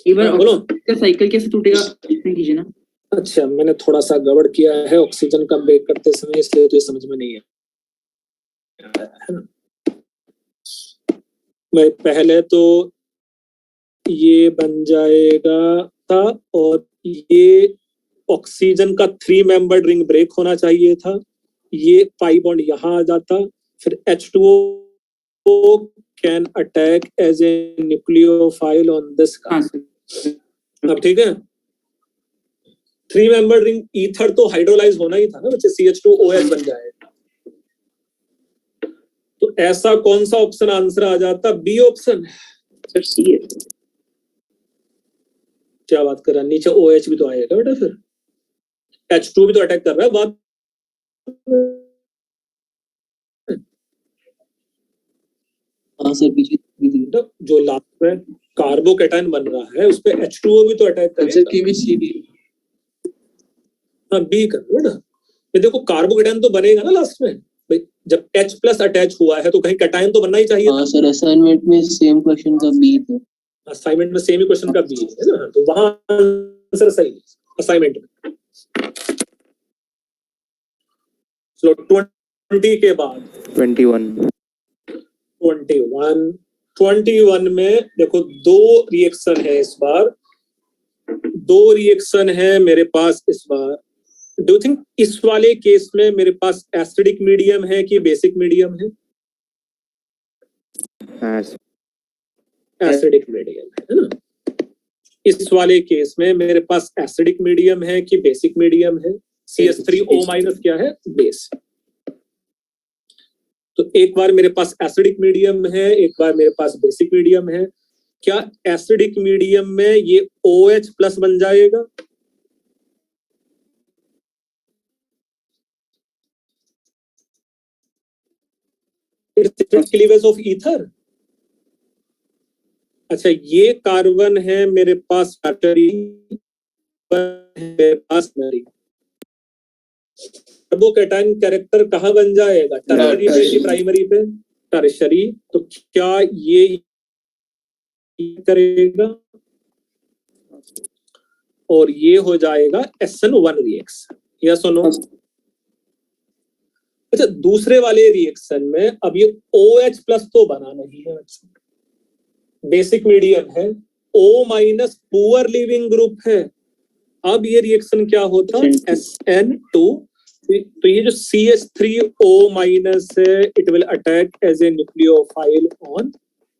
बोलो साइकिल कैसे टूटेगा कीजिए ना। अच्छा मैंने थोड़ा सा गड़बड़ किया है ऑक्सीजन का ब्रेक करते समय, इसलिए तो ये समझ में नहीं है ना। मैं पहले तो ये बन जाएगा था और ये ऑक्सीजन का 3 मेंबर्ड रिंग ब्रेक होना चाहिए था, ये पाई बॉन्ड यहाँ आ जाता, फिर H2O can attack as a nucleophile on this. अब ठीक है, 3 मेंबर्ड रिंग ईथर तो हाइड्रोलाइज होना ही था ना बच्चे, CH2OH बन जाएगा। तो ऐसा कौन सा ऑप्शन आंसर आ जाता? B option. सर सी है। क्या बात कर रहा है, नीचे OH भी तो आएगा बेटा, फिर H2 भी तो अटैक कर रहा है बात। जो लास्ट में कार्बोकेटाइन बन रहा है उस पे H2O भी तो अटैक करेगा। हाँ बी कर बेटा। ये देखो कार्बोकेटाइन तो बनेगा ना लास्ट में भाई, जब H प्लस अटैच हुआ है तो कहीं कैटायन तो बनना ही चाहिए। हाँ सर, असाइनमेंट में सेम क्वेश्चन का बी था। असाइनमेंट में सेम ही क्वेश्चन का बी है ना, तो वहां आंसर सही है असाइनमेंट में। चलो 20 के बाद 21 में देखो 2 रिएक्शन है इस बार, 2 रिएक्शन है मेरे पास इस बार। डू यू थिंक इस वाले केस में मेरे पास एसिडिक मीडियम है कि बेसिक मीडियम है? एसिडिक मीडियम है ना। इस वाले केस में मेरे पास एसिडिक मीडियम है कि बेसिक मीडियम है? CH3O- क्या है? बेस। तो एक बार मेरे पास एसिडिक मीडियम है, एक बार मेरे पास बेसिक मीडियम है। क्या एसिडिक मीडियम में ये OH प्लस बन जाएगा? It's cleavage of ether. अच्छा, ये कार्बन है मेरे पास बैटरी, मेरे पास मेरी कार्बोकैटायन कैरेक्टर कहाँ बन जाएगा? टर्शरी पे कि प्राइमरी पे? टर्शरी। तो क्या ये करेगा और ये हो जाएगा SN1 रिएक्शन, यस और नो? अच्छा, दूसरे वाले रिएक्शन में अब ये OH प्लस तो बना नहीं है, बेसिक मीडियम है, O minus poor leaving group है। अब ये रिएक्शन क्या होता? SN2। तो ये जो CH3O माइनस है, it will attack as a nucleophile on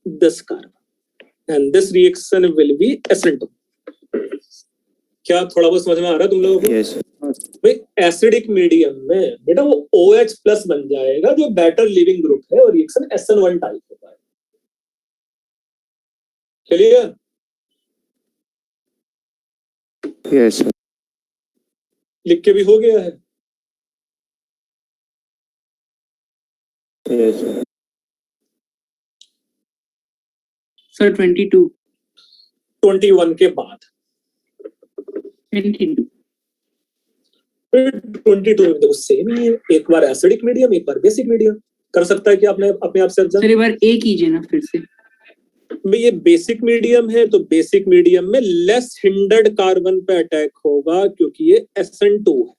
this carbon and this reaction will be SN2। क्या थोड़ा बहुत समझ में आ रहा है तुम लोगों को? यस भाई एसिडिक मीडियम में बेटा वो OH प्लस बन जाएगा जो बेटर लिविंग ग्रुप है और रिएक्शन SN1 टाइप होता है। क्लियर? यस लिख के भी हो गया है? यस सर 22 21 के बाद 22 22 में देखो सेम ही है, एक बार एसिडिक मीडियम एक बार बेसिक मीडियम। कर सकता है कि आपने अपने आप से सर एक बार ए कीजिए ना फिर से। भाई ये बेसिक मीडियम है तो बेसिक मीडियम में लेस हिंडर्ड कार्बन पे अटैक होगा क्योंकि ये SN2 है।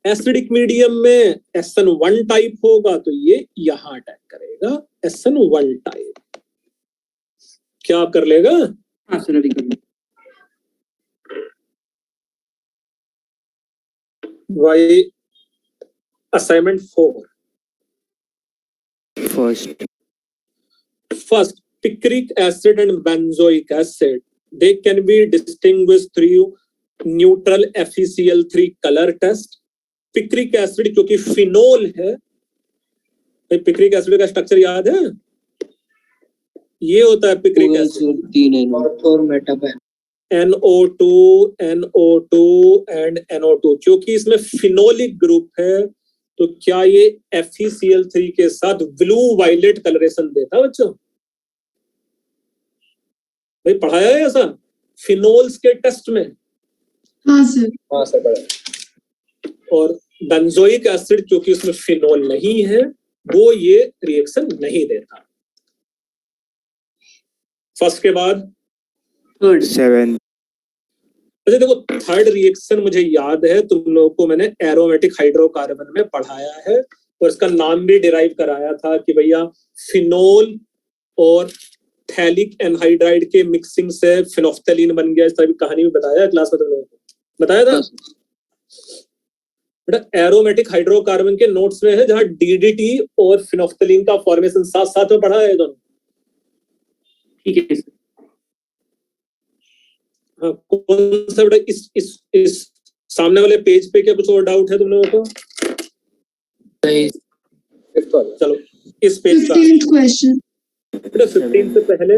एसिडिक मीडियम में SN1 टाइप होगा तो ये यहां अटैक करेगा, SN1 टाइप। क्या आप कर लेगा? हाँ सर अभी कर लो। भाई assignment 4 First, picric acid and benzoic acid, they can be distinguished through neutral FeCl3 color test. Picric acid क्योंकि फिनोल है, पिक्रिक एसिड का स्ट्रक्चर याद है? ये होता है पिक्रिक एसिड, 3 और मेटापेन NO2 NO2 एंड NO2। क्योंकि इसमें फिनोलिक ग्रुप है तो क्या ये FeCl3 के साथ ब्लू वायलेट कलरेशन देता है बच्चों? भाई पढ़ाया है ऐसा फिनोल्स के टेस्ट में? हाँ सर। हाँ सर बड़ा। और बेंजोइक एसिड क्योंकि उसमें फिनोल नहीं है वो ये रिएक्शन नहीं देता। फर्स्ट के बाद थर्ड 7 अच्छा देखो, थर्ड रिएक्शन मुझे याद है, तुम लोगों को मैंने एरोमेटिक हाइड्रोकार्बन में पढ़ाया है और इसका नाम भी डिराइव कराया था कि भैया फिनोल और थैलिक एनहाइड्राइड के मिक्सिंग से फिनोफ्थलीन बन गया। इस तरह की कहानी भी बताया क्लास में, तुम लोगों को बताया था बेटा। एरोमेटिक हाइड्रोकार्बन के नोट्स में है जहां DDT और फिनोफ्थलीन का फॉर्मेशन साथ साथ में पढ़ा है दोनों। ठीक है सर। हाँ, कौन सा बेटा इस सामने वाले पेज पे क्या कुछ और डाउट है तुम लोगों को? नहीं। चलो इस पेज का 15th क्वेश्चन बेटा 15 से पहले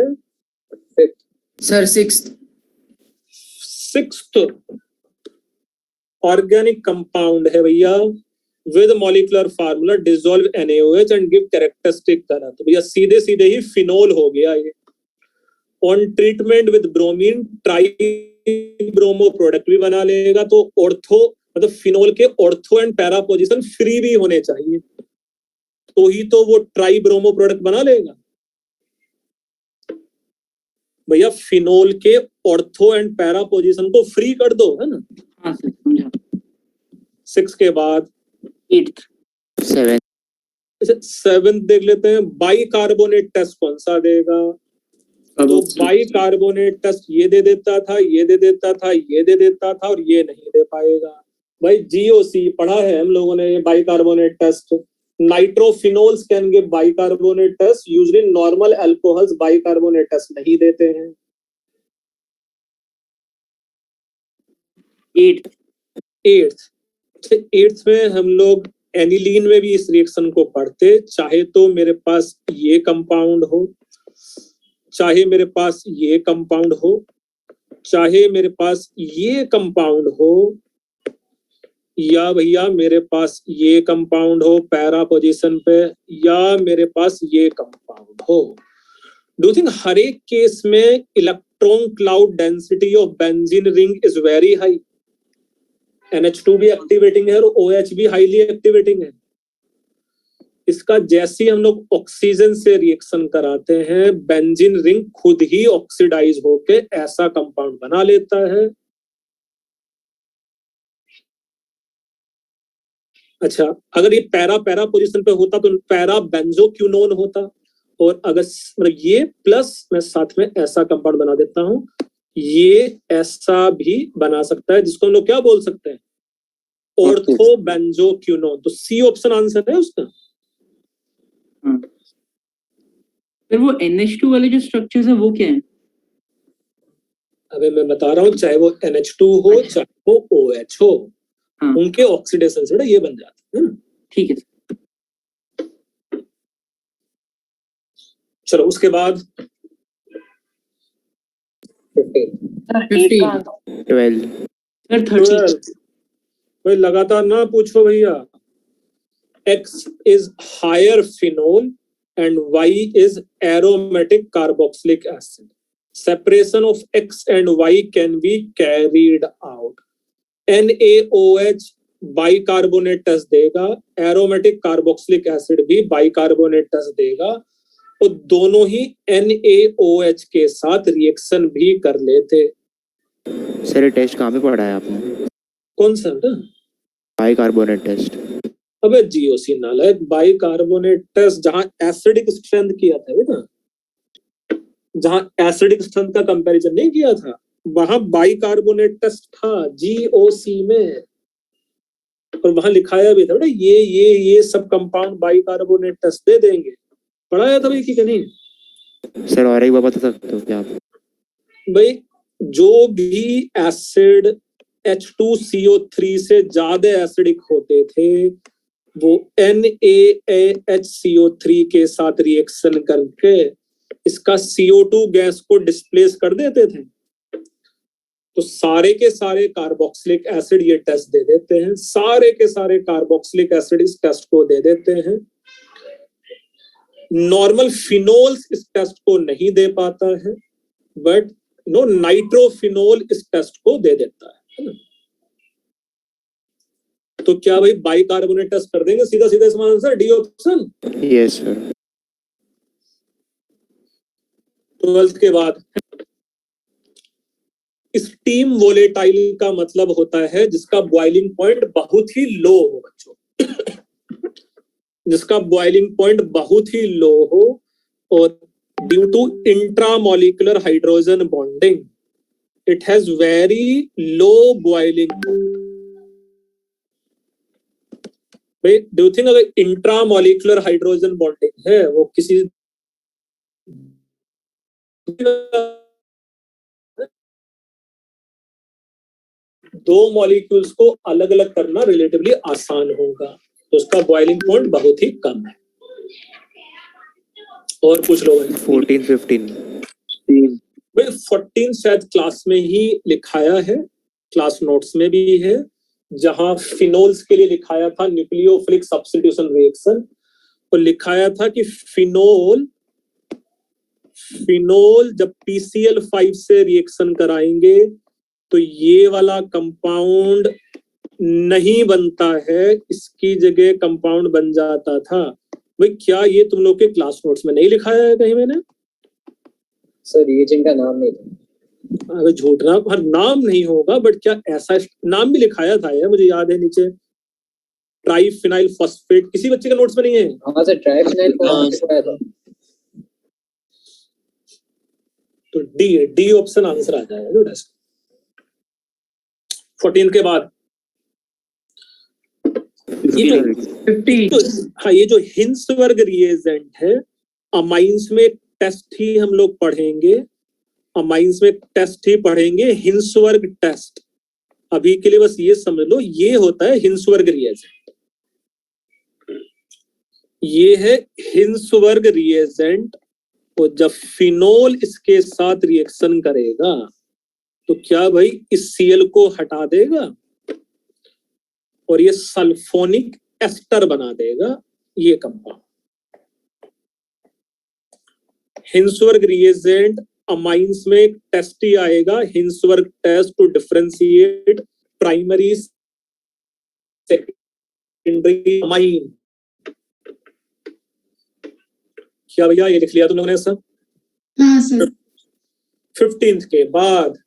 सर 6th ऑर्गेनिक कंपाउंड है भैया with molecular formula dissolve NaOH and give characteristic colour. तो भैया सीधे सीधे ही फिनोल हो गया ये। On treatment with bromine try bromo product भी बना लेगा। तो ऑर्थो मतलब फिनोल के ortho and para position free भी होने चाहिए तो ही तो वो ट्राई ब्रोमो प्रोडक्ट बना लेगा भैया। फिनोल के ऑर्थो एंड पैरा पोजीशन को फ्री कर दो, है ना? हाँ सर समझा। 6 के बाद 8th 7 7 देख लेते हैं। बाई कार्बोनेट टेस्ट कौन सा देगा? तो बाई कार्बोनेट टेस्ट ये दे देता था, ये दे देता था, ये दे देता था और ये नहीं दे पाएगा। भाई GOC पढ़ा है हम लोगों ने, ये bicarbonate test. Nitrophenols can give bicarbonate test, usually normal alcohols bicarbonate test नहीं देते हैं। 8th में हम लोग एनिलीन में भी इस रिएक्शन को पढ़ते, चाहे तो मेरे पास ये कंपाउंड हो, चाहे मेरे पास ये कंपाउंड हो, चाहे मेरे पास ये कंपाउंड हो, या भैया मेरे पास ये कंपाउंड हो पैरा पोजीशन पे, या मेरे पास ये कंपाउंड हो। डू यू थिंक हर एक केस में electron cloud density of benzene ring is very high? NH2 भी एक्टिवेटिंग है और OH भी हाईली एक्टिवेटिंग है। इसका जैसे ही हम लोग ऑक्सीजन से रिएक्शन कराते हैं, बेंजीन रिंग खुद ही ऑक्सीडाइज होके ऐसा कंपाउंड बना लेता है। अच्छा, अगर ये पैरा पैरा पोजीशन पे होता तो पैरा बेंजोक्विनोन होता, और अगर मतलब ये प्लस मैं साथ में ऐसा कंपाउंड बना देता हूं, ये ऐसा भी बना सकता है, जिसको हम लोग क्या बोल सकते हैं? Ortho benzoquinone. तो सी ऑप्शन आंसर है उसका। फिर वो NH2 वाले जो स्ट्रक्चर्स है वो क्या है? अबे मैं बता रहा हूँ, चाहे वो NH2 हो चाहे वो OH हो, हाँ। उनके ऑक्सीडेशन से ये बन जाता है ना। ठीक है। चलो उसके बाद 15 12 सर 30 भाई लगातार ना पूछो भैया। X is higher phenol and Y is aromatic carboxylic acid. Separation of X and Y can be carried out. NaOH bicarbonate test देगा, एरोमेटिक कार्बोक्सिलिक एसिड भी बाइकार्बोनेट टेस्ट देगा, और दोनों ही NaOH के साथ रिएक्शन भी कर लेते। सर ये टेस्ट कहाँ पे पढ़ा है आपने? कौन सा बेटा? Bicarbonate test. अबे GOC नालायक, बाइकार्बोनेट टेस्ट जहां एसिडिक स्ट्रेंथ किया था बेटा, जहां एसिडिक स्ट्रेंथ का कंपैरिजन नहीं किया था, वहां बाइकार्बोनेट टेस्ट था GOC में, और वहां लिखाया भी था बेटा ये सब कंपाउंड बाइकार्बोनेट टेस्ट दे देंगे। पढ़ाया था भाई कि नहीं? सर और एक बार बता सकते हो क्या आप? भाई जो भी एसिड H2CO3 से ज्यादा एसिडिक होते थे, वो NaHCO3 के साथ रिएक्शन करके इसका CO2 गैस को डिस्प्लेस कर देते थे। तो सारे के सारे कार्बोक्सिलिक एसिड ये टेस्ट दे देते हैं, सारे के सारे कार्बोक्सिलिक एसिड इस टेस्ट को दे देते हैं। नॉर्मल फिनोल्स इस टेस्ट को नहीं दे पाता है, बट नाइट्रोफिनोल इस टेस्ट को दे देता है ना? तो क्या भाई बाइकार्बोनेट टेस्ट कर देंगे सीधा सीधा इसका answer D option? Yes sir. 12th के बाद स्टीम वोलेटाइल का मतलब होता है जिसका बॉइलिंग पॉइंट बहुत ही लो हो बच्चों, जिसका बॉइलिंग पॉइंट बहुत ही लो हो, और due to intramolecular hydrogen bonding it has very low boiling. भाई डू यू थिंक अगर इंट्रामोलिकुलर हाइड्रोजन बॉन्डिंग है, वो किसी दो मॉलिक्यूल्स को अलग अलग करना रिलेटिवली आसान होगा, तो उसका बॉइलिंग पॉइंट बहुत ही कम है। और पूछ लो भाई 14 15 भाई 14 शायद क्लास में ही लिखाया है, क्लास नोट्स में भी है, जहां फिनोल्स के लिए लिखाया था न्यूक्लियोफिलिक सब्स्टिट्यूशन रिएक्शन, तो लिखाया था कि फिनोल जब PCl5 से रिएक्शन कराएंगे तो ये वाला कंपाउंड नहीं बनता है, इसकी जगह कंपाउंड बन जाता था। भाई क्या ये तुम लोग के क्लास नोट्स में नहीं लिखाया है कहीं मैंने? सर रिएजेंट का नाम नहीं था। अबे झूठ ना, हर नाम नहीं होगा, बट क्या ऐसा नाम भी लिखाया था यार, मुझे याद है नीचे ट्राइफिनाइल फॉस्फेट, किसी बच्चे के नोट्स में नहीं है? हाँ सर ट्राइफिनाइल फॉस्फेट था। तो डी ऑप्शन आंसर आ जाएगा। 14 के बाद ये जो हिंसवर्ग रिएजेंट है, अमाइंस में टेस्ट ही हम लोग पढ़ेंगे, अमाइंस में टेस्ट ही पढ़ेंगे, हिंसवर्ग टेस्ट। अभी के लिए बस ये समझ लो, ये होता है हिंसवर्ग रिएजेंट, ये है हिंसवर्ग रिएजेंट। और जब फिनोल इसके साथ रिएक्शन करेगा तो क्या भाई इस Cl को हटा देगा, और ये सल्फोनिक एस्टर बना देगा ये कंपाउंड। हिंसवर्ग रिएजेंट अमाइंस में एक टेस्ट ही आएगा, Hinsberg test to differentiate primary secondary amine. क्या भैया ये लिख लिया तुम लोगों ने सब? हाँ सर। 15th के बाद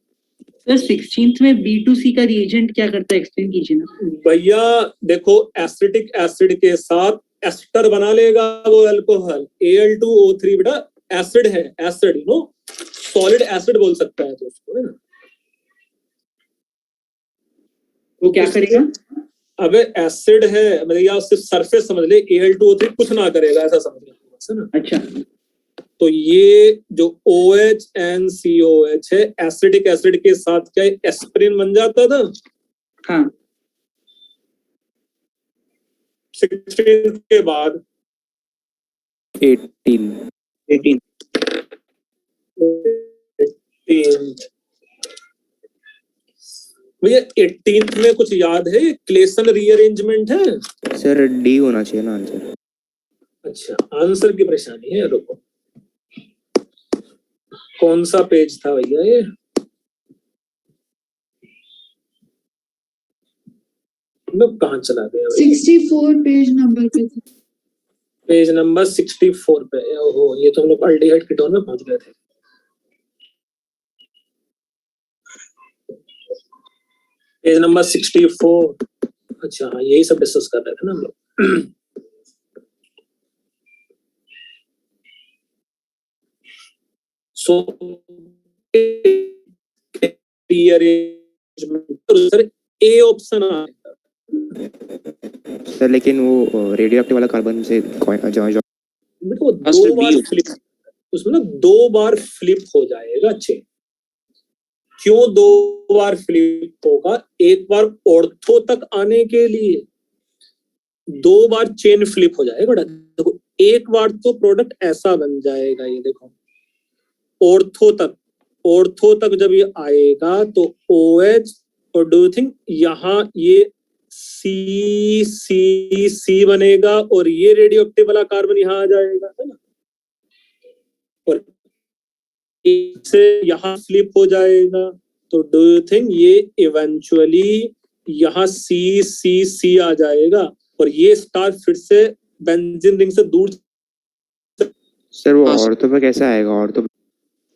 सर 16th में B2C का रिएजेंट क्या करता है, एक्सप्लेन कीजिए ना। भैया देखो, एसिटिक एसिड के साथ एस्टर बना लेगा वो अल्कोहल, Al2O3 बेटा एसिड है, एसिड नो सॉलिड एसिड बोल सकता है तो उसको, है ना। वो क्या करेगा? अबे एसिड है मतलब सिर्फ सरफेस समझ ले, Al2O3 कुछ ना करेगा ऐसा समझ ले, है ना। अच्छा, तो ये जो OH and COH है, एसिडिक एसिड के साथ क्या एस्पिरिन बन जाता था। हाँ 16 के बाद 18 भैया 18th में कुछ याद है? क्लेसन रीअरेंजमेंट है सर डी होना चाहिए ना आंसर। अच्छा, आंसर की परेशानी है। रुको, कौन सा पेज था भैया ये? मतलब कहाँ चला गया? 64 पेज नंबर पे था। पेज नंबर 64 पे। ओहो, ये तो हम लोग अल्डिहाइड कीटोन में पहुंच गए थे। Page number 64। अच्छा हाँ, यही सब डिस्कस कर रहे थे ना हम लोग। सो सर ए ऑप्शन आएगा सर, लेकिन वो रेडियो एक्टिव वाला कार्बन से जॉइन बेटा, वो दो बार फ्लिप, उसमें ना 2 बार फ्लिप हो जाएगा चेन। क्यों 2 बार फ्लिप होगा? एक बार ऑर्थो तक आने के लिए 2 बार चेन फ्लिप हो जाएगा बेटा। देखो, एक बार तो प्रोडक्ट ऐसा बन जाएगा, ये देखो ऑर्थो तक जब ये आएगा तो OH और डू यू थिंक यहाँ ये C बनेगा और ये रेडियो एक्टिव वाला कार्बन यहाँ आ जाएगा, है ना। और इससे यहाँ फ्लिप हो जाएगा तो डू यू थिंक ये इवेंचुअली यहाँ C आ जाएगा और ये स्टार फिर से बेंजीन रिंग से दूर। सर वो ऑर्थो पे कैसे आएगा?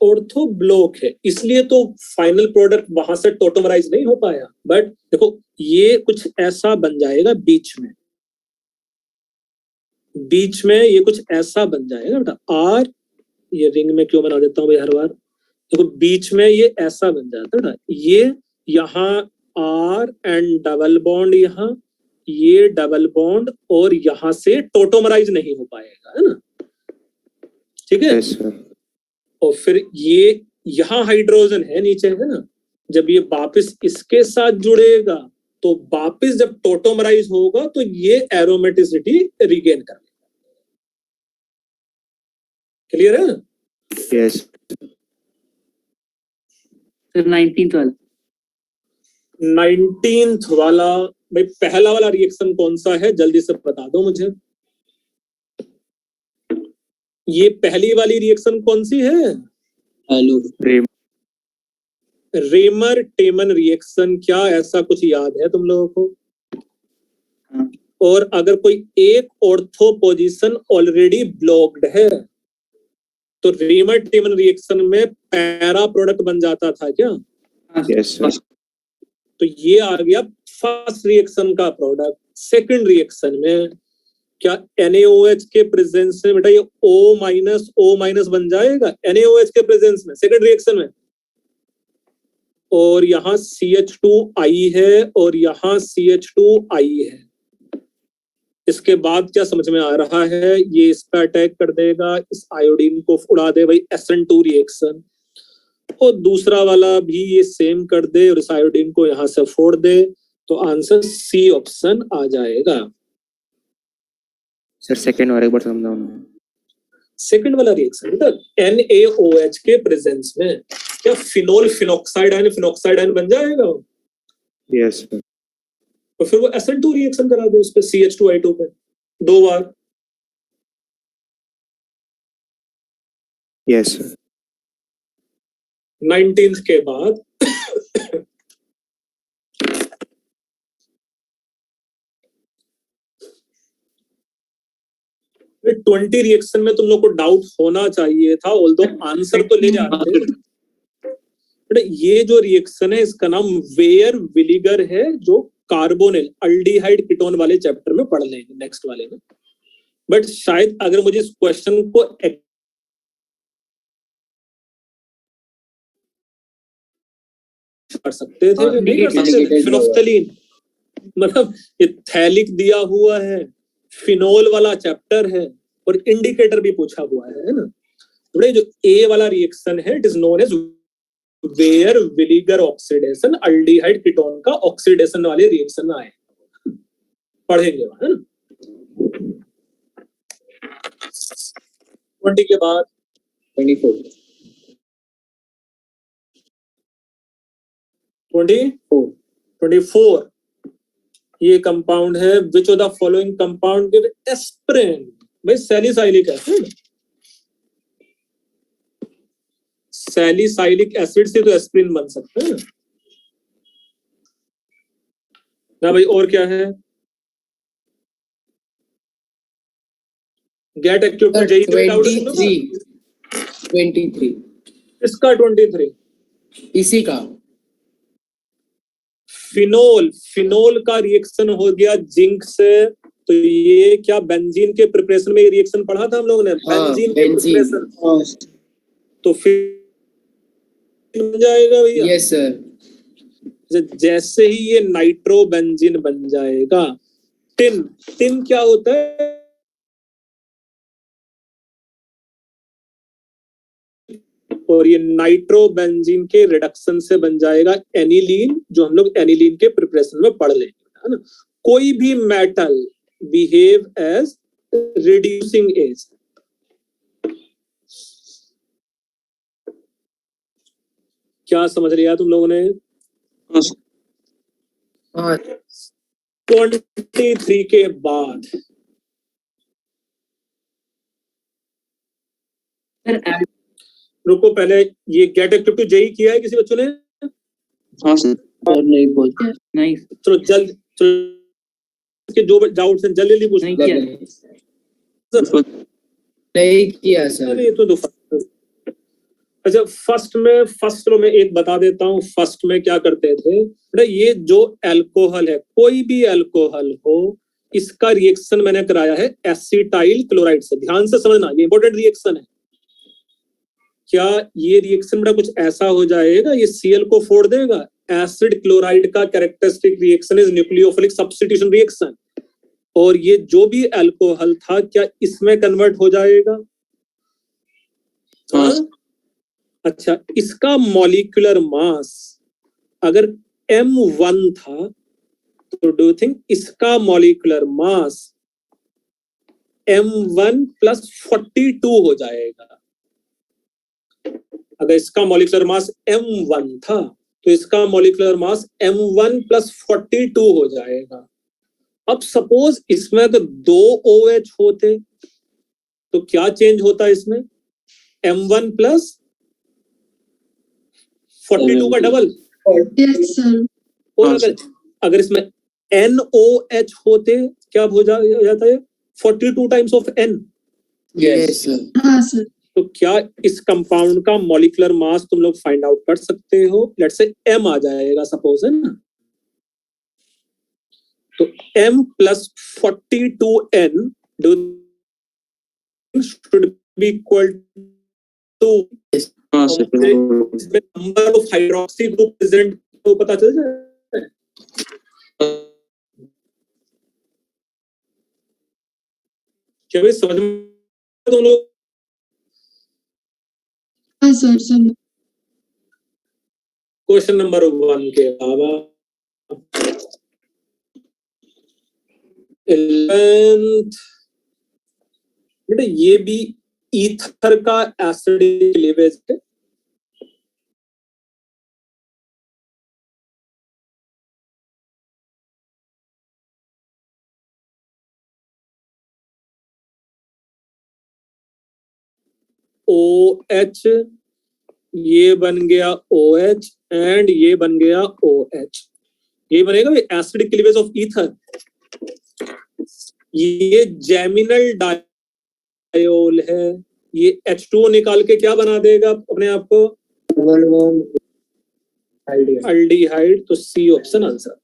ऑर्थो ब्लॉक है, इसलिए तो फाइनल प्रोडक्ट वहां से टोटोमराइज नहीं हो पाया। बट देखो, ये कुछ ऐसा बन जाएगा बीच में ये कुछ ऐसा बन जाएगा बेटा। आर, ये रिंग में क्यों बना देता हूँ भाई हर बार? देखो बीच में ये ऐसा बन जाता है ना, ये यहाँ आर एंड डबल बॉन्ड, यहाँ ये डबल बॉन्ड और यहाँ से टोटोमराइज नहीं हो पाएगा, है ना। ठीक है। Yes, sir. और फिर ये यहाँ हाइड्रोजन है नीचे, है ना। जब ये वापस इसके साथ जुड़ेगा तो वापस जब टोटोमराइज होगा तो ये एरोमेटिसिटी रिगेन कर लेगा। क्लियर है? Yes. सर 19th वाला। 19th वाला भाई, पहला वाला रिएक्शन कौन सा है जल्दी से बता दो मुझे। ये पहली वाली रिएक्शन कौन सी है? Reimer Tiemann reaction. क्या ऐसा कुछ याद है तुम लोगों को? और अगर कोई एक ऑर्थो पोजीशन ऑलरेडी ब्लॉक्ड है तो रेमर टेमन रिएक्शन में पैरा प्रोडक्ट बन जाता था क्या? Yes, sir. तो ये आ गया फर्स्ट रिएक्शन का प्रोडक्ट। सेकंड रिएक्शन में क्या NaOH के प्रेजेंस में बेटा ये O- बन जाएगा NaOH के प्रेजेंस में सेकंड रिएक्शन में। और यहाँ CH2I है और यहाँ CH2I है। इसके बाद क्या समझ में आ रहा है? ये इस पर अटैक कर देगा, इस आयोडीन को उड़ा दे भाई, SN2 रिएक्शन। और दूसरा वाला भी ये सेम कर दे और इस आयोडीन को यहाँ से फोड़ दे, तो आंसर C ऑप्शन आ जाएगा। सर सेकंड और एक बार समझाओ ना। सेकंड वाला रिएक्शन बेटा NaOH के प्रेजेंस में क्या फिनोल फिनॉक्साइड आयन बन जाएगा? Yes, sir. और फिर वो SN2 रिएक्शन करा दे उस पे CH2I2 पे 2 बार। Yes sir. 19th के बाद फिर 20 रिएक्शन में तुम लोग को डाउट होना चाहिए था, ऑल्दो आंसर तो ले जाते। बट ये जो रिएक्शन है इसका नाम वेयर विलीगर है, जो कार्बोनिल अल्डिहाइड कीटोन वाले चैप्टर में पढ़ लेंगे नेक्स्ट वाले में। बट शायद अगर मुझे इस क्वेश्चन को कर सकते थे, नहीं कर सकते थे। फिनोफ्थलीन मतलब इथैलिक दिया हुआ है, फिनोल वाला चैप्टर है और इंडिकेटर भी पूछा हुआ है ना। थोड़े जो ए वाला रिएक्शन है it is known as Baeyer Villiger oxidation, aldehyde ketone का ऑक्सीडेशन वाले रिएक्शन आए पढ़ेंगे है ना। 20 के बाद 24 ये कंपाउंड है which of the following compound give aspirin. भाई सैलिसाइलिक एसिड, सैलिसाइलिक एसिड से तो एस्पिरिन बन सकता है ना भाई। और क्या है? गेट एक्टिव 23 इसका 23 इसी का फिनोल का रिएक्शन हो गया जिंक से, तो ये क्या बेंजीन के प्रिपरेशन में रिएक्शन पढ़ा था हम लोगों ने, बेंजीन के प्रिपरेशन। तो फिर बन जाएगा भैया। Yes sir. जैसे ही ये नाइट्रो बेंजीन बन जाएगा, टिन क्या होता है? और ये नाइट्रो बेंजीन के रिडक्शन से बन जाएगा एनिलीन, जो हम लोग एनिलीन के प्रिपरेशन में पढ़ लेंगे है ना। कोई भी मेटल बिहेव एज रिड्यूसिंग एज। क्या समझ लिया तुम लोगों ने? 23 के बाद सर रुको, पहले ये गेट एक्टिव टू जेई किया है किसी बच्चों ने? हाँ सर। और नहीं बोल नाइस। चलो जल्द के जो डाउट्स हैं जल्दी पूछ। नहीं किया। नहीं किया सर। अरे ये तो अच्छा फर्स्ट रो में एक बता देता हूँ। फर्स्ट में क्या करते थे बेटा, ये जो अल्कोहल है, कोई भी अल्कोहल हो, इसका रिएक्शन मैंने कराया है एसिटाइल क्लोराइड से। ध्यान से समझना, ये इंपॉर्टेंट रिएक्शन है। क्या ये रिएक्शन बेटा कुछ ऐसा हो जाएगा, ये Cl को फोड़ देगा? एसिड क्लोराइड का characteristic reaction is nucleophilic substitution reaction. और ये जो भी अल्कोहल था क्या इसमें कन्वर्ट हो जाएगा? हाँ? अच्छा, इसका मॉलिक्यूलर मास अगर M1 था तो डू यू थिंक इसका मॉलिक्यूलर मास M1 + 42 हो जाएगा? अगर इसका मॉलिक्यूलर मास M1 था तो इसका मॉलिक्यूलर मास M1 + 42 हो जाएगा। अब सपोज इसमें अगर 2 OH होते तो क्या चेंज होता है इसमें? M1 + 42 का डबल। Yes sir. और अगर इसमें NOH होते क्या हो जाता है? 42 times of N। Yes sir. हाँ सर। तो क्या इस कंपाउंड का मॉलिक्यूलर मास तुम लोग फाइंड आउट कर सकते हो? लेट्स से M आ जाएगा सपोज, है ना। तो M + 42N should be equal to number of hydroxy group present तो पता चल जाए। क्या भाई समझ में तुम लोग? हाँ सर समझ। क्वेश्चन नंबर 1 के अलावा 11th बेटा ये भी ईथर का एसिडिक क्लीवेज है। ओ एच, ये बन गया ओ एच, एंड ये बन गया ओ एच। ये बनेगा एसिडिक क्लीवेज ऑफ ईथर। ये जेमिनल डायोल है। ये H2O निकाल के क्या बना देगा अपने आप को? अल्डिहाइड। तो सी ऑप्शन आंसर।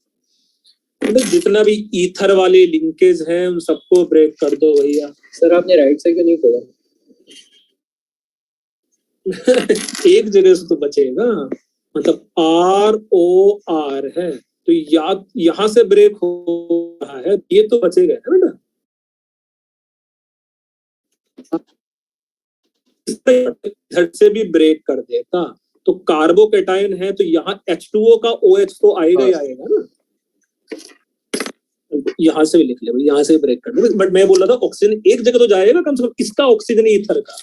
मतलब जितना भी ईथर वाले लिंकेज हैं उन सबको ब्रेक कर दो भैया। सर आपने राइट से क्यों नहीं खोला? एक जगह से तो बचेगा, मतलब ROR है तो यहां से ब्रेक हो रहा है, ये तो बचेगा है बेटा। इधर से भी ब्रेक कर देता तो कार्बोकेटाइन है तो यहाँ H2O का OH तो आएगा ही आएगा ना। यहाँ से भी लिख ले भाई, यहाँ से ब्रेक कर दे। बट मैं बोल रहा था ऑक्सीजन एक जगह तो जाएगा कम से कम, इसका ऑक्सीजन ईथर का।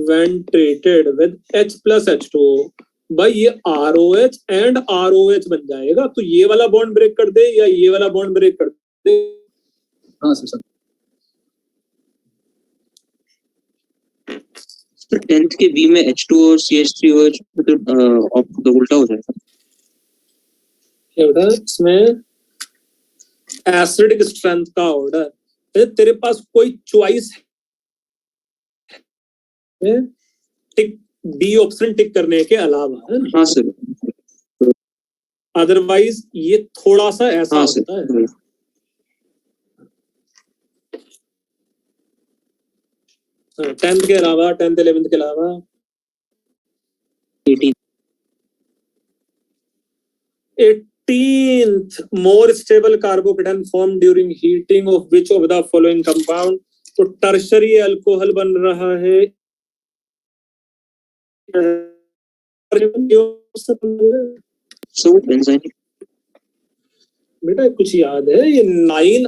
when treated with H plus H2O, भाई ये ROH एंड ROH बन जाएगा। तो ये वाला बॉन्ड ब्रेक कर दे या ये वाला बॉन्ड ब्रेक कर दे। हाँ सर। 10th के बी में H2O और CH3OH तो उल्टा हो जाएगा। क्या बेटा इसमें एसिडिक स्ट्रेंथ का ऑर्डर, तेरे पास कोई चॉइस है टिक बी ऑप्शन टिक करने के अलावा, है ना? हाँ सर। अदरवाइज ये थोड़ा सा ऐसा हाँ होता है। टेंथ के अलावा, 10th 11th के अलावा 18th more stable carbocation formed during heating of which of the following compound? तो टर्शरी अल्कोहल बन रहा है। बेटा कुछ याद है? ये 9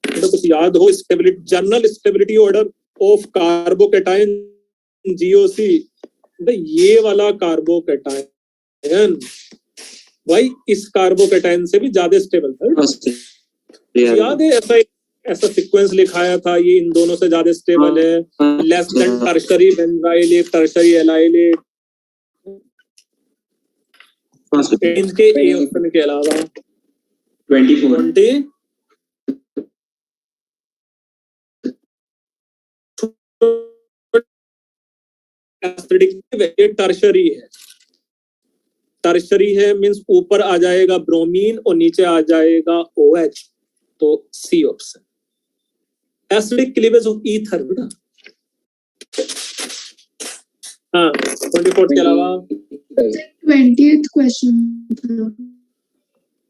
तो कुछ याद हो? Stability, general stability order of carbocation GOC, ये वाला कार्बोकेटाइन भाई इस कार्बोकेटाइन से भी ज्यादा स्टेबल था। याद है ऐसा ऐसा सीक्वेंस लिखाया था, ये इन दोनों से ज्यादा स्टेबल है। Less than tertiary benzyl, tertiary allyl इनके ए ऑप्शन के अलावा 20 टर्शरी है। टर्शरी है मींस ऊपर आ जाएगा ब्रोमीन और नीचे आ जाएगा OH, तो C option. Acidic cleavage of ether बेटा। हाँ 24 के अलावा 20th question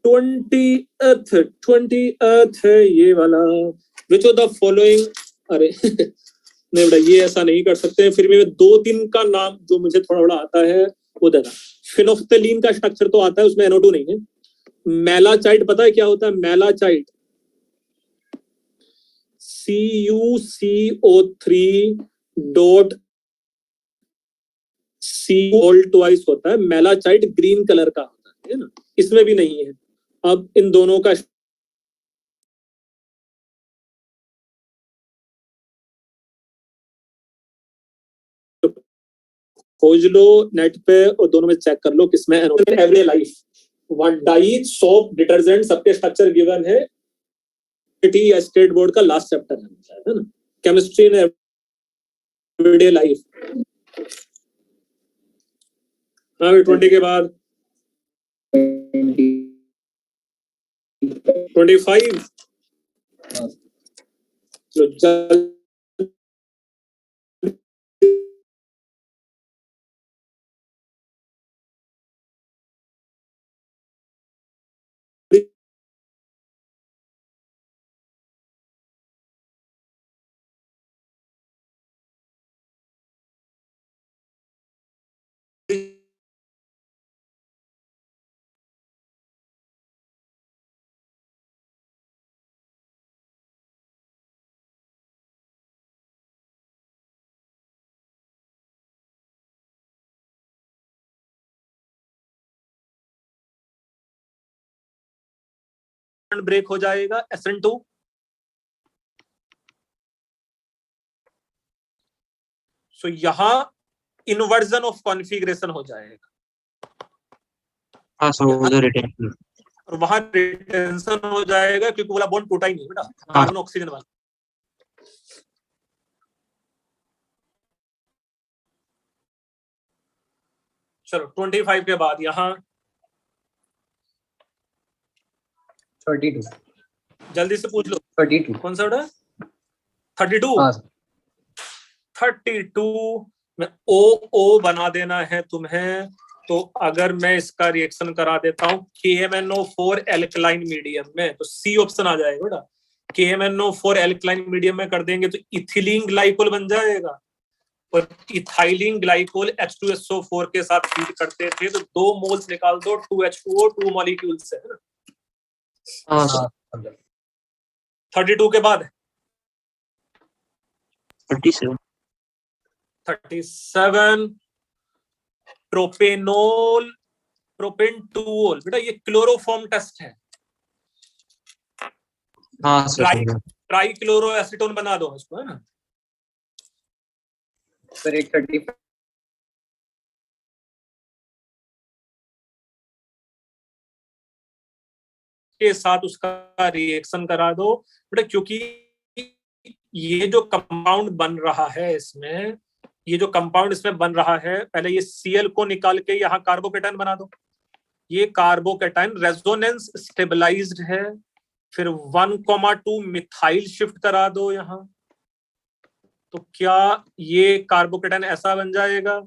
20th है ये वाला। विच ऑफ द फॉलोइंग, अरे नहीं बेटा ये ऐसा नहीं कर सकते हैं। फिर भी मैं 2-3 का नाम जो मुझे थोड़ा बड़ा आता है वो देना। फिनोफ्थलीन का स्ट्रक्चर तो आता है, उसमें NO2 नहीं है। मेलाचाइट पता है क्या होता है? मेलाचाइट CuCO3 dot C all twice होता है। मेलाचाइट ग्रीन कलर का होता है ना, इसमें भी नहीं है। अब इन दोनों का खोज लो नेट पे और दोनों में चेक कर लो किसमें everyday life, one dye, soap, detergent, सबके स्ट्रक्चर गिवन है। स्टेट बोर्ड का लास्ट चैप्टर है ना, केमिस्ट्री इन एवरीडे लाइफ। हाँ 20 के बाद 25 जल्द बॉन्ड ब्रेक हो जाएगा SN2, सो यहां इन्वर्जन ऑफ कॉन्फ़िगरेशन हो जाएगा। हाँ सर, उधर रिटेंशन। और वहां रिटेंशन हो जाएगा क्योंकि वाला बॉन्ड टूटा ही नहीं बेटा, कार्बन ऑक्सीजन वाला। चलो 25 के बाद यहाँ 32 जल्दी से पूछ लो 32 कौन सा बेटा? 32। हाँ 32 में O बना देना है तुम्हें। तो अगर मैं इसका रिएक्शन करा देता हूं KMnO4 एल्कलाइन मीडियम में, तो C ऑप्शन आ जाएगा बेटा। KMnO4 एल्कलाइन मीडियम में कर देंगे तो इथिलीन ग्लाइकोल बन जाएगा, और इथाइलिन ग्लाइकोल H2SO4 के साथ फीड करते थे तो 2 मोल्स निकाल दो 2H2O 2 मॉलिक्यूल्स है ना। हाँ सर। 32 के बाद 37। 37 प्रोपेनोल प्रोपेनटूओल, बेटा ये क्लोरोफॉर्म टेस्ट है। हाँ सर। ट्राई क्लोरो एसीटोन बना दो इसको, है ना। सर 135 के साथ उसका रिएक्शन करा दो बेटा, क्योंकि ये जो कंपाउंड बन रहा है इसमें, ये जो कंपाउंड इसमें बन रहा है, पहले ये Cl को निकाल के यहाँ कार्बोकेटाइन बना दो। ये कार्बोकेटाइन रेजोनेंस स्टेबलाइज्ड है, फिर 1,2 मिथाइल शिफ्ट करा दो यहाँ, तो क्या ये कार्बोकेटाइन ऐसा बन जाएगा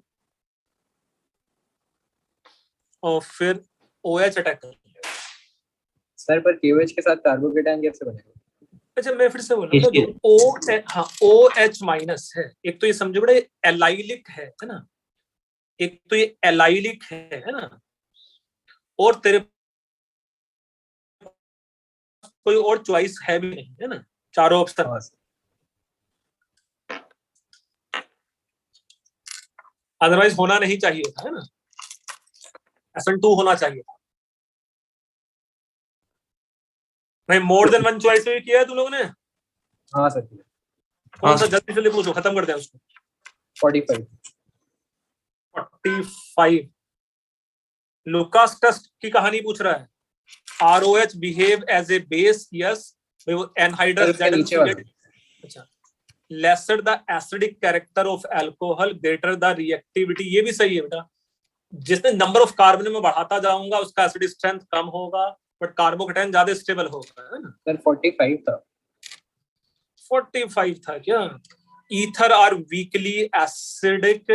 और फिर OH अटैक कर लेगा। सर पर KOH के साथ कार्बोकेटाइन कैसे बनेगा? अच्छा मैं फिर से बोल रहा हूँ, तो OH माइनस है, एक तो ये समझो बड़े एलाइलिक है ना, एक तो ये एलाइलिक है ना, और तेरे कोई और चॉइस है भी नहीं, है ना, चारों ऑप्शन। अदरवाइज होना नहीं चाहिए था, है ना, SN2 होना चाहिए था। भाई मोर देन वन चॉइस में किया है तुम लोगों ने? हाँ सर। कौन सा जल्दी से पूछो, खत्म कर दें उसको। 45 लुकास टेस्ट की कहानी पूछ रहा है। ROH behave as a base, yes, वो एनहाइड्रस ZnCl। अच्छा, lesser the acidic character of alcohol, greater the reactivity, ये भी सही है बेटा। जितने नंबर ऑफ कार्बन में बढ़ाता जाऊंगा उसका एसिडिक स्ट्रेंथ कम होगा, बट कार्बोकेटाइन ज्यादा स्टेबल होगा, है ना। सर 45 था। 45 था क्या? ईथर आर वीकली एसिडिक,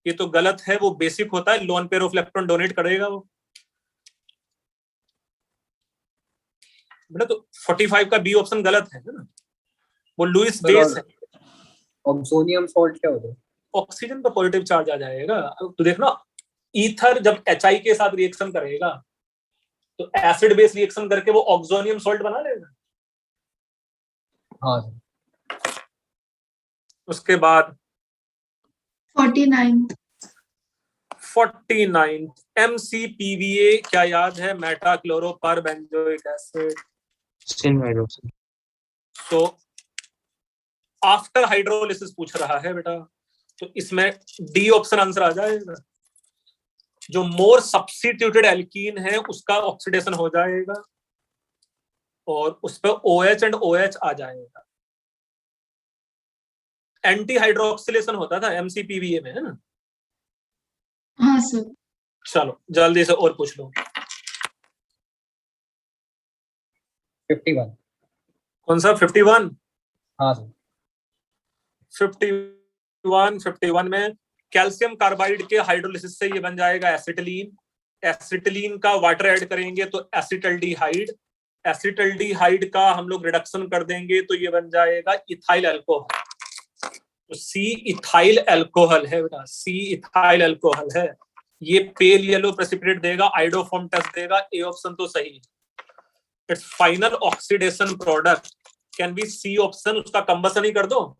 ये तो गलत है, वो बेसिक होता है, lone pair of electron donate करेगा वो बेटा। तो 45 का बी ऑप्शन गलत है ना, वो लुइस बेस है। ऑक्सोनियम सॉल्ट क्या होता है? ऑक्सीजन का पॉजिटिव चार्ज आ जाएगा। तो देखना, ईथर जब HI के साथ रिएक्शन करेगा तो एसिड बेस रिएक्शन करके वो ऑक्सोनियम सॉल्ट बना लेगा। हाँ। उसके बाद 49 MCPVA क्या याद है? Meta chloroper benzoic acid. तो आफ्टर हाइड्रोलिसिस पूछ रहा है बेटा, तो इसमें डी ऑप्शन आंसर आ जाएगा। जो मोर सब्स्टिट्यूटेड एल्कीन है उसका ऑक्सीडेशन हो जाएगा और उस पर OH एंड OH आ जाएगा। एंटी हाइड्रोक्सिलेशन होता था MCPVA में, है ना। हाँ सर। चलो जल्दी से और पूछ लो। 51 कौन सा 51? हाँ सर। 51 में कैल्शियम कार्बाइड के हाइड्रोलिसिस से ये बन जाएगा एसिटिलीन। एसिटिलीन का वाटर ऐड करेंगे तो एसिटल्डिहाइड। एसिटल्डिहाइड का हम लोग रिडक्शन कर देंगे तो ये बन जाएगा इथाइल अल्कोहल। तो C इथाइल अल्कोहल है बेटा, C इथाइल अल्कोहल है। ये पेल येलो प्रेसिपिटेट देगा, आइडोफॉर्म टेस्ट देगा। ए ऑप्शन तो सही है। It's final oxidation product can be C option. उसका कंबसन ही कर दो।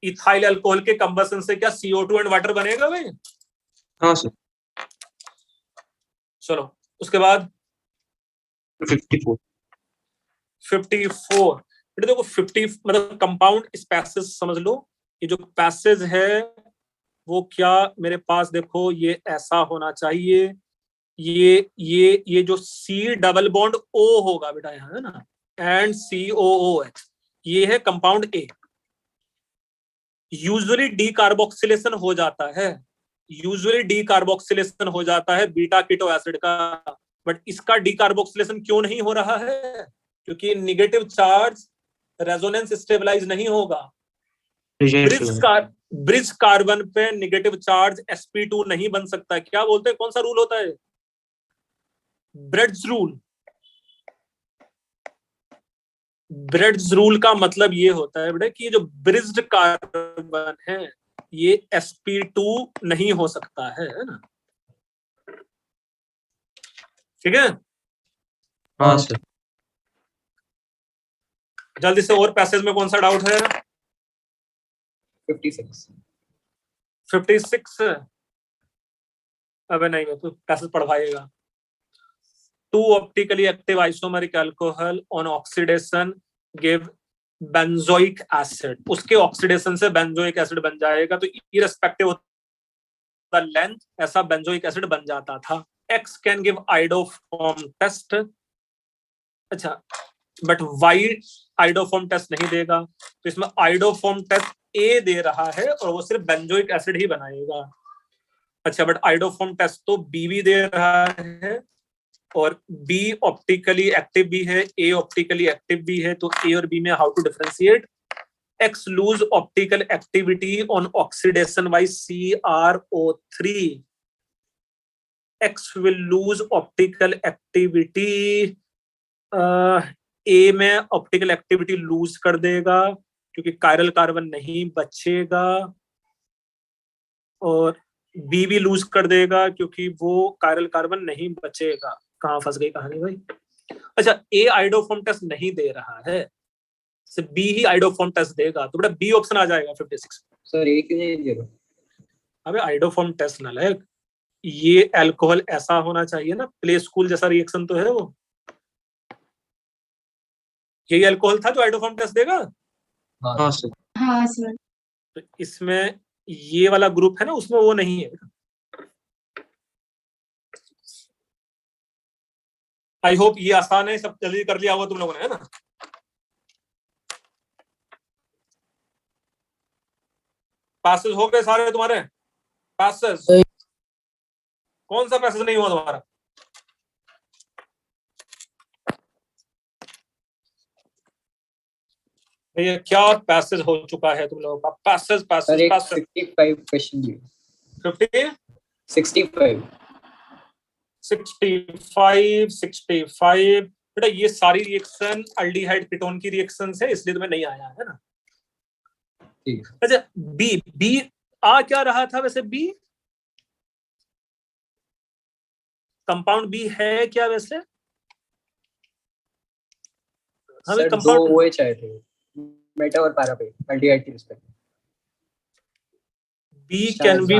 इथाइल अल्कोहल के कंबसन से क्या CO2 एंड वाटर बनेगा भाई? हाँ सर। चलो उसके बाद 54. 54। बेटा देखो 50 मतलब कंपाउंड स्पेसेस समझ लो, ये जो पैसेज है वो क्या मेरे पास देखो ये ऐसा होना चाहिए, ये जो C डबल बॉन्ड O होगा बेटा यहाँ है ना, एंड COOH, ये है compound A। Usually D carboxylation हो जाता है, यूजुअली डी कार्बोक्सिलेशन हो जाता है बीटा कीटो एसिड का, बट इसका डी कार्बोक्सिलेशन क्यों नहीं हो रहा है? क्योंकि नेगेटिव चार्ज रेजोनेंस स्टेबलाइज नहीं होगा। ब्रिज कार्बन पे नेगेटिव चार्ज sp2 नहीं बन सकता। क्या बोलते हैं, कौन सा रूल होता है? Bredt's rule. ब्रेड्स रूल का मतलब ये होता है बेटा कि ये जो ब्रिज्ड कार्बन है ये sp2 नहीं हो सकता है ना, ठीक है? हाँ सर। जल्दी से और पैसेज में कौन सा डाउट है? 56। 56। अबे नहीं, तो पैसेज पढ़वाइएगा। 2 optically active isomeric alcohol on oxidation give benzoic acid. उसके ऑक्सीडेशन से बेंजोइक एसिड बन जाएगा, तो इररिस्पेक्टिव ऑफ द लेंथ ऐसा बेंजोइक एसिड बन जाता था। X can give iodoform test. अच्छा, बट वाई आइडोफॉर्म टेस्ट नहीं देगा, तो इसमें आइडोफॉर्म टेस्ट A दे रहा है और वो सिर्फ बेंजोइक एसिड ही बनाएगा। अच्छा, बट आइडोफॉर्म टेस्ट तो B भी दे रहा है, और B ऑप्टिकली एक्टिव भी है, A ऑप्टिकली एक्टिव भी है, तो A और B में how to differentiate? X lose optical activity on oxidation by CrO3। X will lose optical activity, A में ऑप्टिकल एक्टिविटी लूज कर देगा क्योंकि कायरल कार्बन नहीं बचेगा, और B भी लूज कर देगा क्योंकि वो कायरल कार्बन नहीं बचेगा। कहाँ फंस गई कहानी भाई? अच्छा, A आइडोफॉर्म टेस्ट नहीं दे रहा है, सिर्फ B ही आइडोफॉर्म टेस्ट देगा, तो बेटा B ऑप्शन आ जाएगा 56। सर एक क्यों नहीं दे रहा? अबे आइडोफॉर्म टेस्ट ना लायक, ये अल्कोहल ऐसा होना चाहिए ना, प्ले स्कूल जैसा रिएक्शन तो है वो। यही अल्कोहल था जो आइडोफॉर्म टेस्ट देगा। हाँ सर। हाँ सर। तो इसमें ये वाला ग्रुप है ना, उसमें वो नहीं है। आई होप ये आसान है, सब जल्दी कर लिया होगा तुम लोगों ने, है ना? पैसेज हो गए सारे तुम्हारे? पैसेज कौन सा पैसेज नहीं हुआ तुम्हारा? ये क्या पैसेज हो चुका है तुम लोगों का? पैसेज सर पैसेज एक पैसेज 65 क्वेश्चन दिए। 50 65। 65 बेटा ये सारी रिएक्शन अल्डिहाइड कीटोन की रिएक्शन है, इसलिए तुम्हें नहीं आया है ना। ठीक। अच्छा, बी आ क्या रहा था वैसे? बी कंपाउंड बी है क्या वैसे? सर कंपाउंड दो OH आए थे, मेटा और पैरा पे अल्डिहाइड की रिस्पेक्ट। बी कैन बी,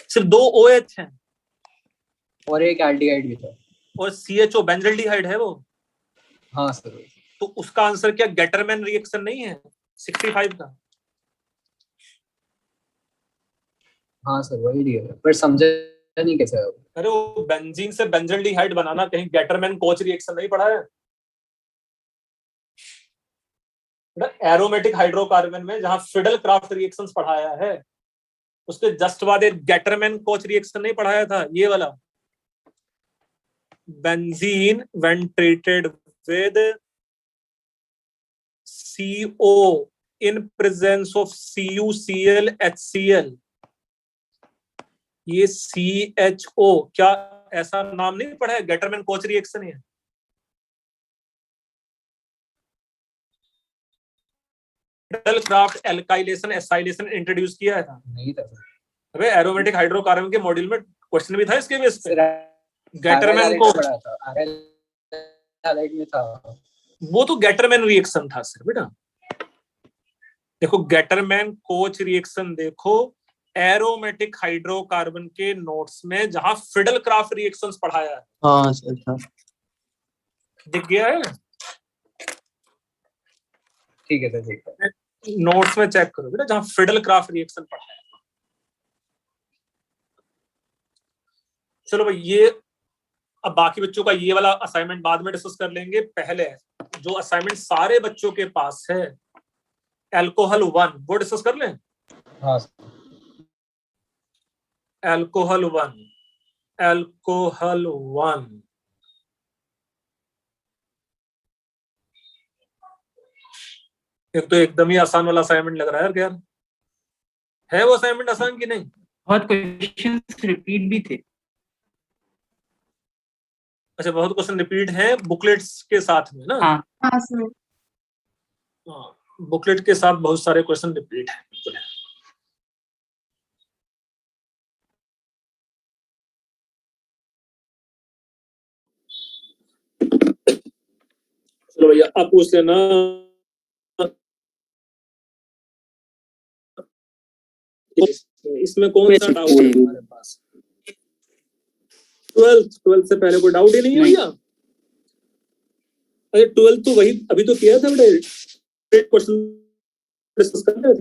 सिर्फ 2 OH हैं और एक एल्डिहाइड भी था, और CHO बेंजल्डिहाइड है वो। हाँ सर। तो उसका आंसर क्या गेटरमैन रिएक्शन नहीं है 65 का? हाँ सर वही दिया पर समझा नहीं कैसे है। अरे वो बेंजीन से बेंजल्डिहाइड बनाना कहीं गेटरमैन कोच रिएक्शन नहीं पढ़ा है? एरोमेटिक हाइड्रोकार्बन में जहां फिडल क्राफ्ट रिएक्शंस पढ़ाया है, उसके जस्ट बाद एक गेटरमैन कोच रिएक्शन नहीं पढ़ाया था, ये वाला? Benzene when treated with CO in presence of CuCl HCl, ये CHO क्या ऐसा नाम नहीं पढ़ा है? गेटरमैन कोच रिएक्शन है। Fiddle craft alkylation acylation introduce किया था? नहीं था। अबे एरोमेटिक हाइड्रोकार्बन के मॉड्यूल में क्वेश्चन भी था इसके बेस पे। गेटरमैन को को पढ़ा था, आरएल में था वो, तो गेटरमैन रिएक्शन था सर बेटा। देखो गेटरमैन कोच रिएक्शन देखो, एरोमेटिक हाइड्रोकार्बन के नोट्स में जहां फिडल क्राफ्ट रिएक्शंस पढ़ाया है, हाँ सर हाँ दिख गया है? ठीक है सर ठीक है। नोट्स में चेक करो बेटा, जहां फिडल क्राफ्ट रिएक्शन पढ़ाया है। चलो भाई, ये अब बाकी बच्चों का ये वाला असाइनमेंट बाद में डिस्कस कर लेंगे। पहले जो असाइनमेंट सारे बच्चों के पास है, अल्कोहल 1, वो डिस्कस कर लें। हाँ अल्कोहल 1, अल्कोहल 1 एक तो एकदम ही आसान वाला असाइनमेंट लग रहा है यार। है वो असाइनमेंट आसान कि नहीं? बहुत क्वेश्चंस रिपीट भी थे। अच्छा, बहुत क्वेश्चन रिपीट हैं बुकलेट्स के साथ में ना? हाँ हाँ सर। हाँ, बुकलेट के साथ बहुत सारे क्वेश्चन रिपीट हैं। बिल्कुल है। चलो भैया, आप पूछ लेना। इसमें कौन सा डाउट है हमारे पास? 12th से पहले कोई डाउट ही नहीं है भैया? अरे 12th तो वही अभी तो किया था बेटे, क्वेश्चन डिस्कस करना है।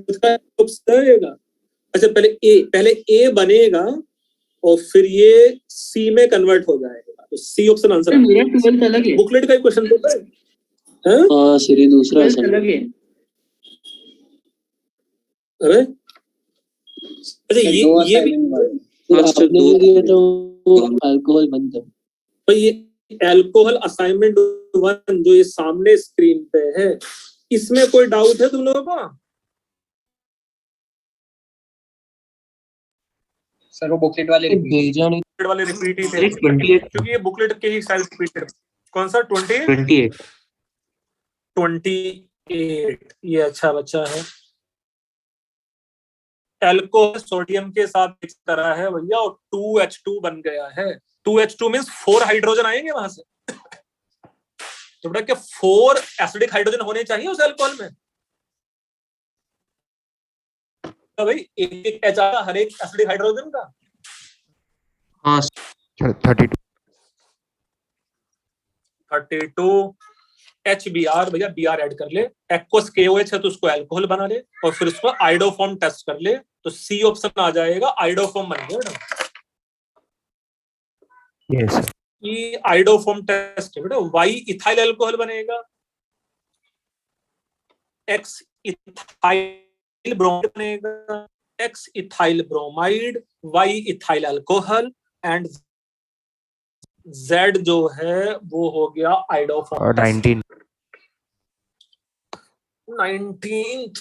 अच्छा, पहले ए बनेगा और फिर ये सी में कन्वर्ट हो जाएगा, तो सी ऑप्शन आंसर। मेरा 12th अलग है। बुकलेट का ही क्वेश्चन होता है। हाँ सर, ये दूसरा 12th अलग है। अरे अच्छा, ये भी आपने जो दिया था वो अल्कोहल बनता है। तो ये अल्कोहल असाइनमेंट 1 जो ये सामने स्क्रीन पे है, इसमें कोई डाउट है तुम लोगों को? सर वो बुकलेट वाले भेजा नहीं, बुकलेट वाले रिपीट ही थे 28 क्योंकि ये बुकलेट के ही साइज रिपीटेड। कौन सा 28? 28 ये अच्छा बच्चा है। अल्कोहल सोडियम के साथ मिक्स करा है भैया और 2H2 बन गया है। 2H2 मींस 4 हाइड्रोजन आएंगे वहां से। तो बेटा क्या 4 एसिडिक हाइड्रोजन होने चाहिए उस अल्कोहल में? तो भाई एक H आता हर एक एसिडिक हाइड्रोजन का। हाँ 32 HBr, भैया Br ऐड कर ले। एक्वस KOH है तो उसको अल्कोहल बना ले और फिर उसको आइडोफॉर्म टेस्ट कर ले, तो सी ऑप्शन आ जाएगा, आइडोफॉर्म बन गया बेटा। यस ये आइडोफॉर्म टेस्ट है बेटा। Y इथाइल अल्कोहल बनेगा, X इथाइल ब्रोमाइड बनेगा, X ethyl bromide, Y ethyl alcohol and Z जो है वो हो गया आइडोफॉर्म। 19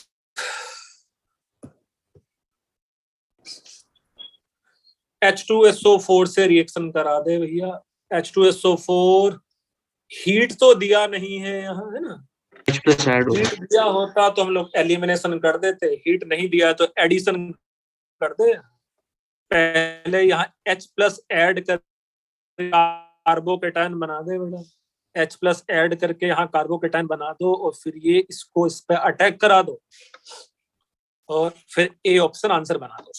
H2SO4 से रिएक्शन करा दे भैया। H2SO4 हीट तो दिया नहीं है यहाँ, है ना? हीट दिया होता तो हम लोग एलिमिनेशन कर देते, हीट नहीं दिया है तो एडिशन कर दे। पहले यहाँ H+ ऐड कर कार्बोकेटायन बना दे बेटा। H+ ऐड करके यहाँ कार्बोकेटायन बना दो और फिर ये इसको इस पे अटैक करा दो और फिर ए ऑप्शन आंसर बना दो।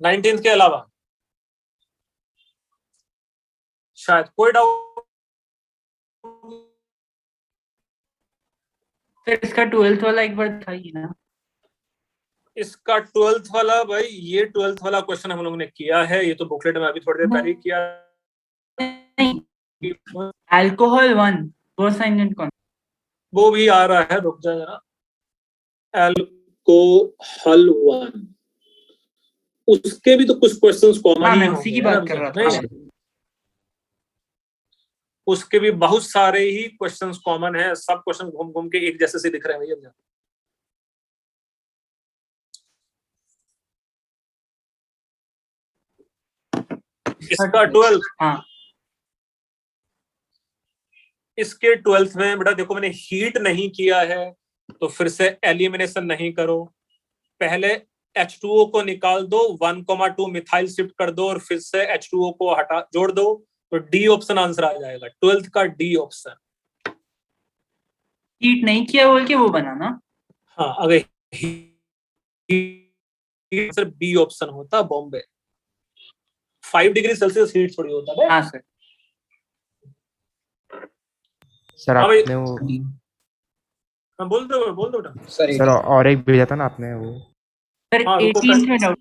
19th के अलावा शायद कोई डाउट? सर इसका 12th वाला एक बार था ही ना? इसका 12th वाला भाई, ये 12th वाला क्वेश्चन हम लोगों ने किया है, ये तो बुकलेट में अभी थोड़ी देर पहले ही किया। अल्कोहल 1 वो असाइनमेंट कौन? वो भी आ रहा है, रुक जा जरा। अल्कोहल 1 उसके भी तो कुछ क्वेश्चंस कॉमन ही मैं होंगे उसी की बात कर रहा था। उसके भी बहुत सारे ही क्वेश्चंस कॉमन है, सब क्वेश्चन घूम घूम के एक जैसे से दिख रहे हैं भैया। इसका 12th, हाँ इसके 12th में बेटा देखो, मैंने हीट नहीं किया है तो फिर से एलिमिनेशन नहीं करो। पहले H2O को निकाल दो, 1,2 मिथाइल शिफ्ट कर दो और फिर से H2O को जोड़ दो, तो डी ऑप्शन आंसर आ जाएगा। 12th का डी ऑप्शन। हीट नहीं किया बोल के वो बना ना। हाँ, अगर सर बी ऑप्शन होता बॉम्बे, 5 डिग्री सेल्सियस हीट थोड़ी होता है। हाँ सर। सर हाँ भाई, आपने वो हाँ बोल दो बेटा। सर और एक भेजा था ना आपने वो। सर हाँ, रुको 18 में डाउट।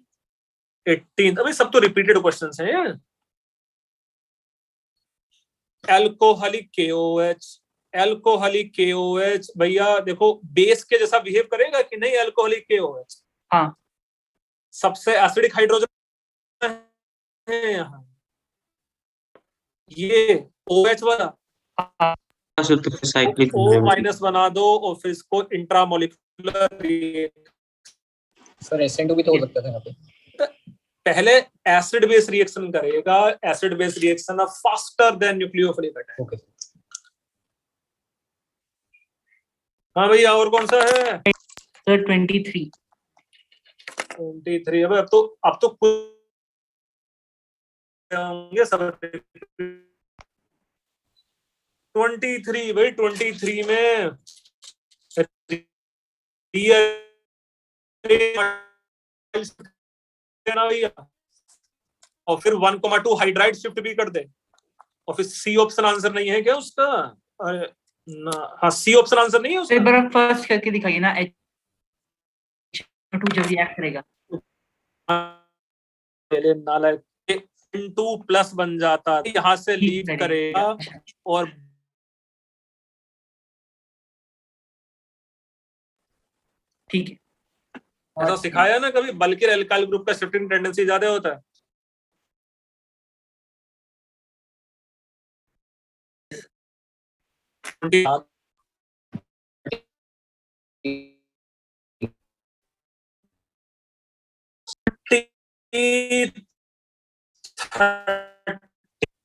18 अभी सब तो रिपीटेड क्वेश्चंस हैं यार। एल्कोहलिक KOH भैया देखो बेस के जैसा बिहेव करेगा कि नहीं एल्कोहलिक KOH? हाँ। सबसे एसिडिक हाइड्रोजन है यहाँ, ये OH वाला। सर तो फिर साइक्लिक O- बना दो और फिर इसको इंट्रामोलिकुलर। सर SN2 भी तो हो सकता था यहाँ पे। पहले एसिड बेस रिएक्शन करेगा, acid base reaction of faster than nucleophilic attack. Okay हाँ भैया, और कौन सा है? सर 23। अब तो कुछ होंगे सब। 23 भाई, 23 में भैया, और फिर 1,2 हाइड्राइड शिफ्ट भी कर दे, और फिर सी ऑप्शन आंसर नहीं है क्या उसका? अरे ना, हाँ सी ऑप्शन आंसर नहीं है उसका। एक बार फर्स्ट करके दिखाइए ना, H2 जब रिएक्ट करेगा। पहले नालायक 2+ बन जाता, यहाँ से लीव करेगा और ठीक है। ऐसा सिखाया ना कभी, बल्कि एल्काइल ग्रुप का शिफ्टिंग टेंडेंसी ज्यादा होता है।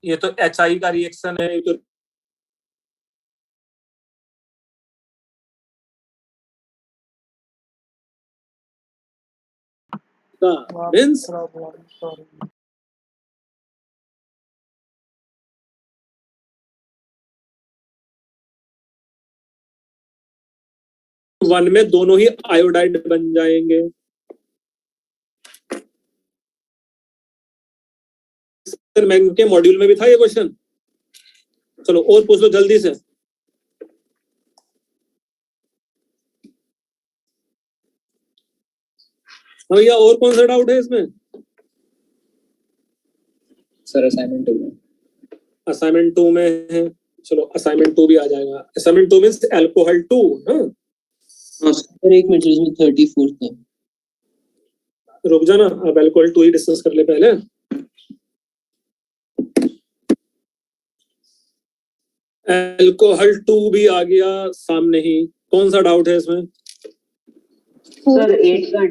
ये तो HI का रिएक्शन है, ये तो मींस सॉरी। 1 में दोनों ही आयोडाइड बन जाएंगे। मैंग के मॉड्यूल में भी था ये क्वेश्चन। चलो और पूछ लो जल्दी से। भैया और कौन सा डाउट है इसमें? सर असाइनमेंट 2 में। असाइनमेंट 2 में है, चलो असाइनमेंट 2 भी आ जाएगा। असाइनमेंट 2 मींस अल्कोहल 2 ना। हाँ सर, एक मिनट इसमें 34 था। रुक जाना, अब अल्कोहल 2 ही डिस्कस कर ले पहले। अल्कोहल 2 भी आ गया सामने ही। कौन सा डाउट है इसमें? सर 8 का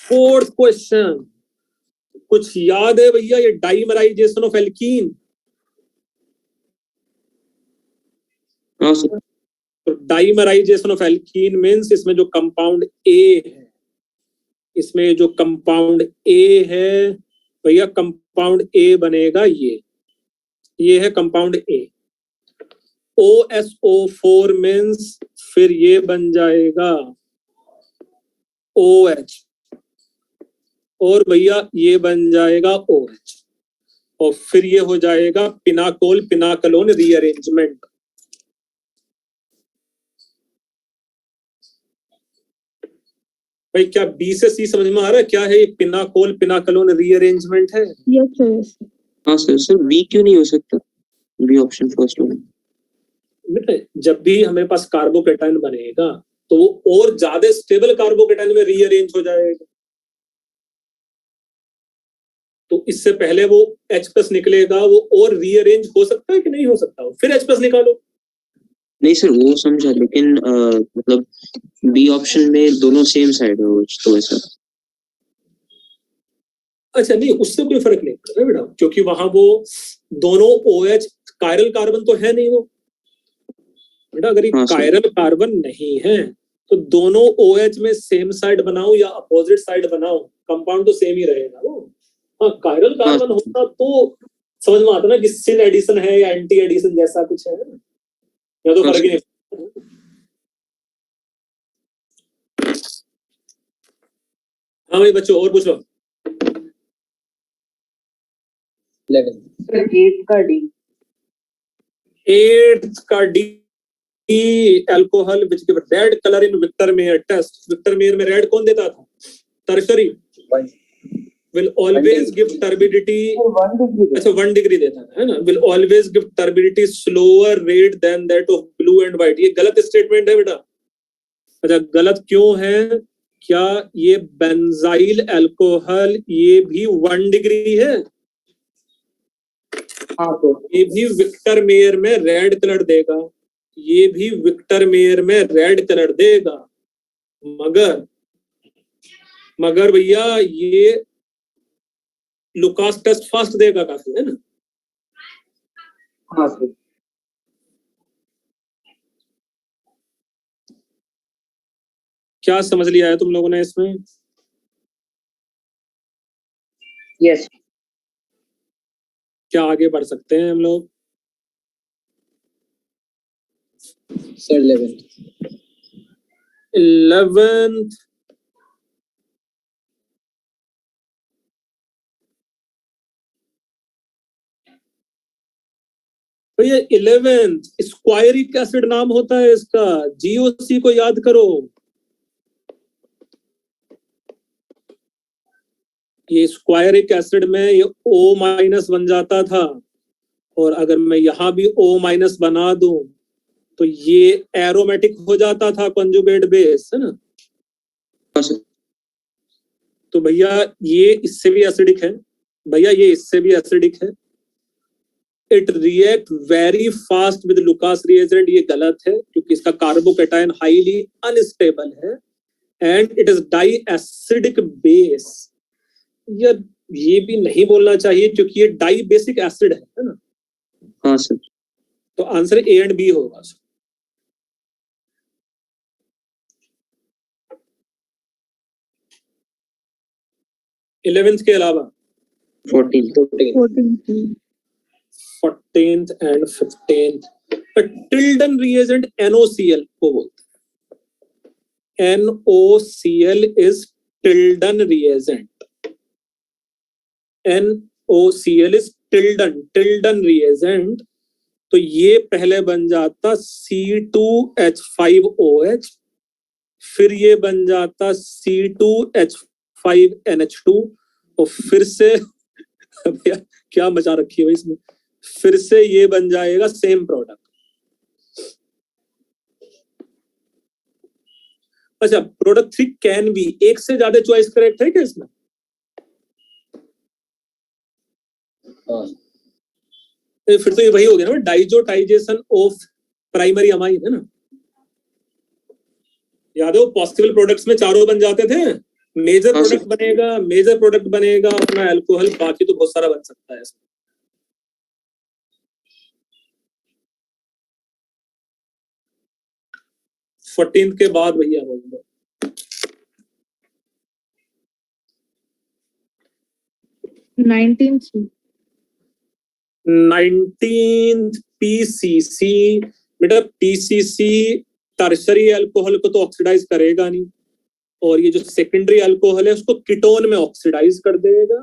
4th क्वेश्चन कुछ याद है भैया? ये डाइमराइजेशन ऑफ एल्कीन। हाँ सर। तो डाइमराइजेशन ऑफ एल्कीन मींस इसमें जो कंपाउंड ए है, इसमें जो कंपाउंड ए है भैया, कंपाउंड ए बनेगा ये है कंपाउंड ए। OSO4 मींस फिर ये बन जाएगा OH, और भैया ये बन जाएगा OH, और फिर ये हो जाएगा पिनाकोल पिनाकलोन रीअरेंजमेंट। भाई क्या B से C समझ में आ रहा है? क्या है ये पिनाकोल पिनाकलोन रीअरेंजमेंट है? हाँ सर बी क्यों नहीं हो सकता? बी ऑप्शन फर्स्ट वाला। बेटा जब भी हमारे पास कार्बोकेटाइन बनेगा तो वो और ज्यादा स्टेबल कार्बोकेटाइन में रीअरेंज हो जाएगा। तो इससे पहले वो H+ निकलेगा, वो और रीअरेंज हो सकता है कि नहीं हो सकता? फिर H+ निकालो। नहीं सर वो समझा, लेकिन मतलब बी ऑप्शन में दोनों सेम साइड है वो, तो ऐसा। अच्छा नहीं, उससे कोई फर्क नहीं पड़ता बेटा, क्योंकि वहां वो दोनों OH कायरल कार्बन तो है नहीं वो बेटा। अगर ये कायरल कार्बन नहीं है तो दोनों OH में सेम साइड बनाओ या अपोजिट साइड बनाओ, कंपाउंड तो सेम ही रहेगा वो। हाँ कायरल कार्बन होता तो समझ में आता ना कि सिन एडिशन है या एंटी एडिशन जैसा कुछ है, या तो फर्क ही नहीं। हाँ भाई बच्चों और पूछ लो। 11 सर 8 का डी। 8th का D alcohol which give red colour in Victor Meyer test. Victor Meyer में रेड कौन देता था? Tertiary will always give turbidity, 1 degree अच्छा 1 डिग्री देता है ना, will always give turbidity slower rate than that of blue and white। ये गलत स्टेटमेंट है बेटा। अच्छा गलत क्यों है? क्या ये बेंजाइल अल्कोहल ये भी 1 डिग्री है? हाँ तो ये भी विक्टर मेयर में रेड कलर देगा, ये भी विक्टर मेयर में रेड कलर देगा, मगर भैया ये लुकास टेस्ट फास्ट देगा काफी, है ना। हाँ सर क्या समझ लिया है तुम लोगों ने इसमें? यस क्या आगे बढ़ सकते हैं हम लोग? सर 11 11th भैया 11th स्क्वायरिक एसिड नाम होता है इसका, जीओसी को याद करो। ये स्क्वायरिक एसिड में ये O- बन जाता था, और अगर मैं यहां भी O- बना दूं तो ये एरोमेटिक हो जाता था, कंजुगेट बेस, है ना। हाँ सर। तो भैया ये इससे भी एसिडिक है, भैया ये इससे भी एसिडिक है। It react very fast with Lucas reagent, ये गलत है क्योंकि इसका कार्बोकेटायन हाईली अनस्टेबल है, and it is di acidic base. ये भी नहीं बोलना चाहिए क्योंकि ये डाई बेसिक एसिड है ना। हाँ सर। तो आंसर ए एंड बी होगा। 11th के अलावा 14th 14th and 15th Tilden reagent NOCl को बोलते हैं। NOCl is Tilden reagent, NOCl is Tilden reagent. तो ये पहले बन जाता C2H5OH, फिर ये बन जाता C2H5NH2, और फिर से क्या मचा रखी है भाई इसमें, फिर से ये बन जाएगा सेम प्रोडक्ट। अच्छा प्रोडक्ट 3 कैन बी, एक से ज्यादा चॉइस करेक्ट है क्या इसमें? फिर तो ये वही हो गया ना, डाइजोटाइजेशन ऑफ प्राइमरी अमाइन, है ना। याद है वो पॉसिबल प्रोडक्ट्स में चारों बन जाते थे। मेजर प्रोडक्ट बनेगा अपना अल्कोहल, बाकी तो बहुत सारा बन सकता है। 14th के बाद भैया बोल दो। 19th PCC। बेटा PCC टर्शरी अल्कोहल को तो ऑक्सीडाइज करेगा नहीं, और ये जो सेकेंडरी अल्कोहल है उसको कीटोन में ऑक्सीडाइज कर देगा।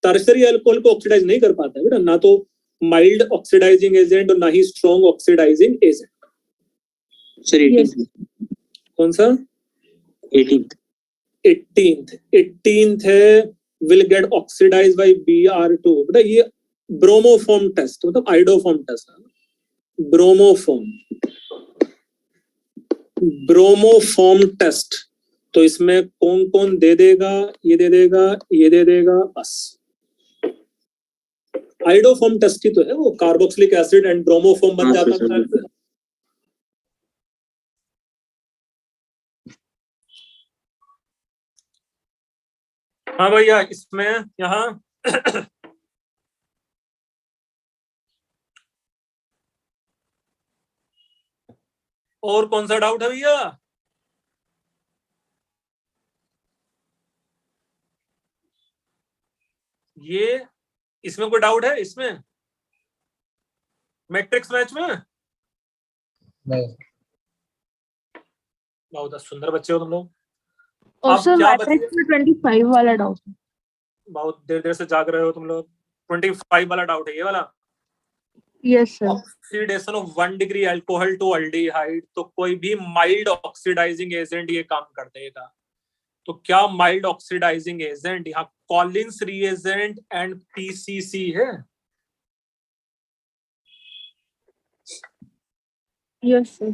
टर्शरी अल्कोहल को ऑक्सीडाइज नहीं कर पाता है बेटा, ना तो माइल्ड ऑक्सीडाइजिंग एजेंट और ना ही strong oxidizing agent. Sir 18th कौन सा? 18th है will get oxidise bye Br2। बेटा ये ब्रोमोफॉर्म टेस्ट, मतलब आइडोफॉर्म टेस्ट है। ब्रोमोफॉर्म टेस्ट, तो इसमें कौन कौन दे देगा? ये दे देगा, ये दे देगा, बस। आइडोफॉर्म टेस्ट ही तो है वो, कार्बोक्सिलिक एसिड एंड ब्रोमोफॉर्म बन जाता है। हाँ भैया इसमें यहाँ और कौन सा डाउट है भैया? ये इसमें कोई डाउट है? इसमें मैट्रिक्स मैच में नहीं बहुत सुंदर बच्चे हो तुम लोग। और अब सर क्या मैट्रिक्स में 25 वाला डाउट है। बहुत देर देर से जाग रहे हो तुम लोग। 25 वाला डाउट है ये वाला। Yes sir. Oxidation of 1 degree alcohol to aldehyde, तो कोई भी माइल्ड ऑक्सीडाइजिंग एजेंट ये काम कर देगा। तो क्या माइल्ड ऑक्सीडाइजिंग एजेंट यहाँ कॉलिंस रिएजेंट एंड पीसीसी है? Yes sir.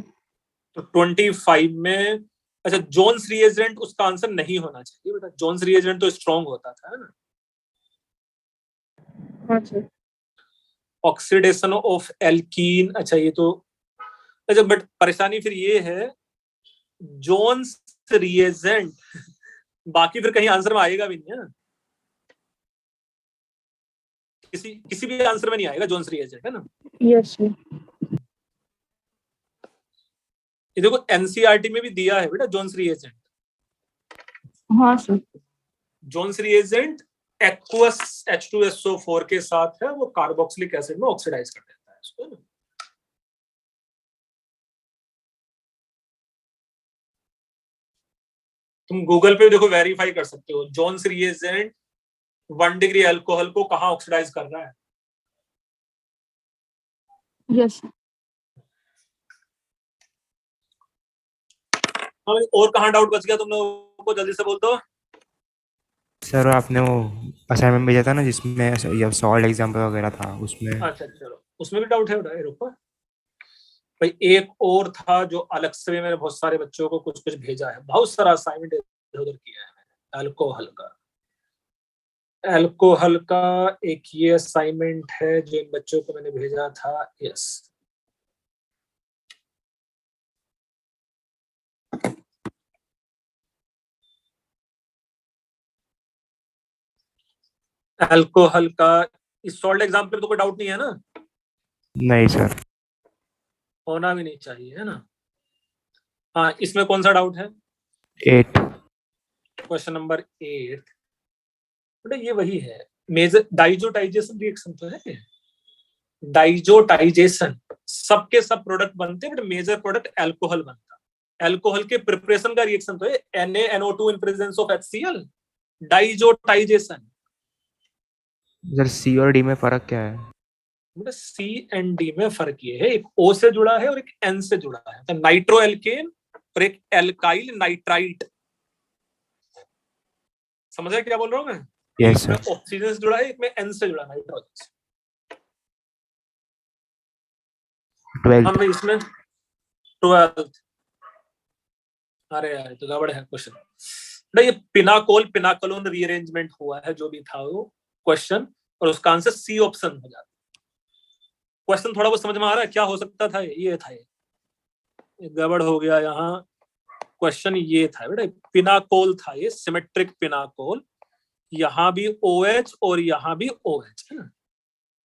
तो 25 में अच्छा जोन्स रिएजेंट उसका आंसर नहीं होना चाहिए बेटा। जोन्स रिएजेंट तो स्ट्रॉन्ग होता था, है ना। हाँ सर। ऑक्सीडेशन ऑफ एल्कीन, अच्छा ये तो अच्छा, बट परेशानी फिर ये है जोन्स रिएजेंट बाकी फिर कहीं आंसर में आएगा भी नहीं है। किसी भी आंसर में नहीं आएगा जोन्स रिएजेंट, है ना। Yes sir. ये देखो एनसीईआरटी में भी दिया है बेटा जोन्स रिएजेंट। हाँ sir. Jones reagent aqueous H2SO4 के साथ है, वो कार्बोक्सिलिक एसिड में ऑक्सीडाइज कर देता है इसको, है ना। तुम गूगल पे देखो, वेरीफाई कर सकते हो जोन्स रिएजेंट 1 डिग्री अल्कोहल को कहाँ ऑक्सीडाइज कर रहा है। Yes sir. और कहाँ डाउट बच गया तुम लोगों को, जल्दी से बोल दो। सर आपने वो असाइनमेंट भेजा था ना जिसमें सॉल्ट एग्जाम्पल वगैरह था उसमें। अच्छा चलो, उसमें भी डाउट है बेटा, रुको भाई। एक और था जो अलग से मैंने बहुत सारे बच्चों को कुछ कुछ भेजा है, बहुत सारा असाइनमेंट इधर उधर किया है मैंने। अल्कोहल का एक ये असाइनमेंट है जो इन बच्चों को मैंने भेजा था। यस, अल्कोहल का इस सॉल्ट एग्जाम्पल तो कोई डाउट नहीं है ना। नहीं सर। होना भी नहीं चाहिए, है ना। हाँ, इसमें कौन सा डाउट है? 8। क्वेश्चन नंबर 8 बेटा ये वही है। मेजर डाइजोटाइजेशन रिएक्शन तो है। डाइजोटाइजेशन सबके सब प्रोडक्ट बनते हैं, बट मेजर प्रोडक्ट अल्कोहल बनता है। अल्कोहल के प्रिपरेशन का रिएक्शन तो है NaNO2 in presence of HCl, diazotization. Sir C और डी में फर्क क्या है? मतलब सी एंड डी में फर्क ये है, एक O से जुड़ा है और एक N से जुड़ा है। तो नाइट्रो एल्केन और एक एल्काइल नाइट्राइट। समझ रहे क्या बोल रहा हूँ मैं? यस एक में सर। ऑक्सीजन से जुड़ा है, एक में N से जुड़ा है, नाइट्रोजन से। 12th। हाँ भाई इसमें 12th। अरे यार तो गड़बड़ है क्वेश्चन। नहीं, ये पिनाकोलोन रीअरेंजमेंट हुआ है जो भी था वो क्वेश्चन, और उसका आंसर सी ऑप्शन हो जाता। क्वेश्चन थोड़ा बहुत समझ में आ रहा है क्या हो सकता था? ये था, ये गड़बड़ हो गया यहाँ। क्वेश्चन ये था बेटा, पिनाकोल था ये, सिमेट्रिक पिनाकोल। यहाँ भी OH और यहाँ भी OH है ना,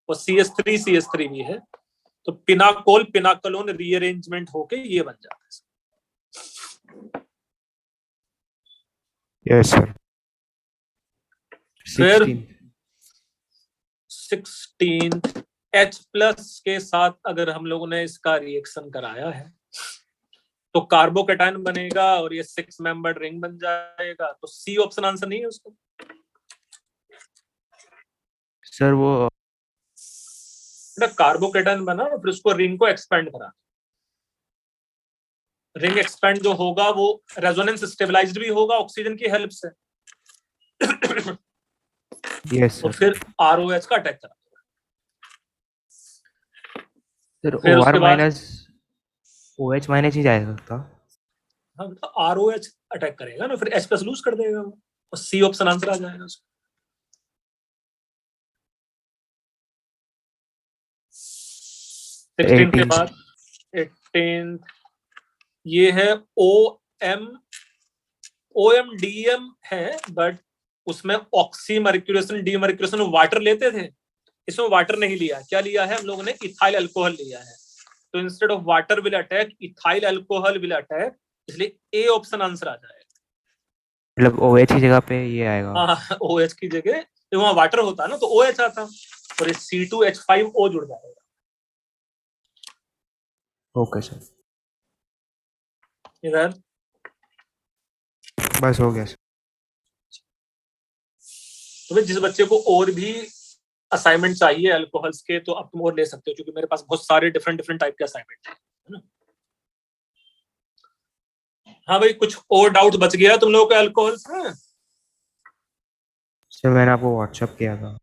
और CH3 भी है। तो पिनाकोलोन रीअरेंजमेंट होके ये बन जाता है। Yes sir. फिर 16 16 H+ के साथ अगर हम लोगों ने इसका रिएक्शन कराया है तो कार्बोकेटायन बनेगा और ये 6 मेंबर्ड रिंग बन जाएगा। तो सी ऑप्शन आंसर नहीं है उसका। सर वो कार्बोकेटायन बना और फिर उसको रिंग को एक्सपेंड करा। रिंग एक्सपेंड जो होगा वो रेजोनेंस स्टेबलाइज्ड भी होगा ऑक्सीजन की हेल्प से। यस और सर। फिर ROH का अटैक करा। सर फिर OR उसके बाद माइनस OH माइनस ही जा सकता। हाँ तो ROH अटैक करेगा ना, फिर H+ लूज कर देगा वो, और सी ऑप्शन आंसर आ जाएगा उसका। 16 के बाद 18 ये है OMDM है, बट उसमें ऑक्सी मर्क्यूरेशन डीमर्क्यूरेशन वाटर लेते थे। इसमें वाटर नहीं लिया, क्या लिया है हम लोगों ने? इथाइल अल्कोहल लिया है। तो instead of water will attack, ethyl alcohol will attack, इसलिए ए ऑप्शन आंसर आ जाएगा। मतलब OH की जगह पे ये आएगा। हाँ, OH की जगह तो वहां वाटर होता ना तो OH आता, और C2H5O जुड़ जाएगा। Okay sir. इधर बस हो गया सर। तो भाई जिस बच्चे को और भी असाइनमेंट चाहिए अल्कोहल्स के तो अब तुम और ले सकते हो, क्योंकि मेरे पास बहुत सारे डिफरेंट डिफरेंट टाइप के असाइनमेंट है ना। हाँ भाई, कुछ और डाउट बच गया तुम लोगों के अल्कोहल्स में? सर मैंने आपको व्हाट्सएप किया था।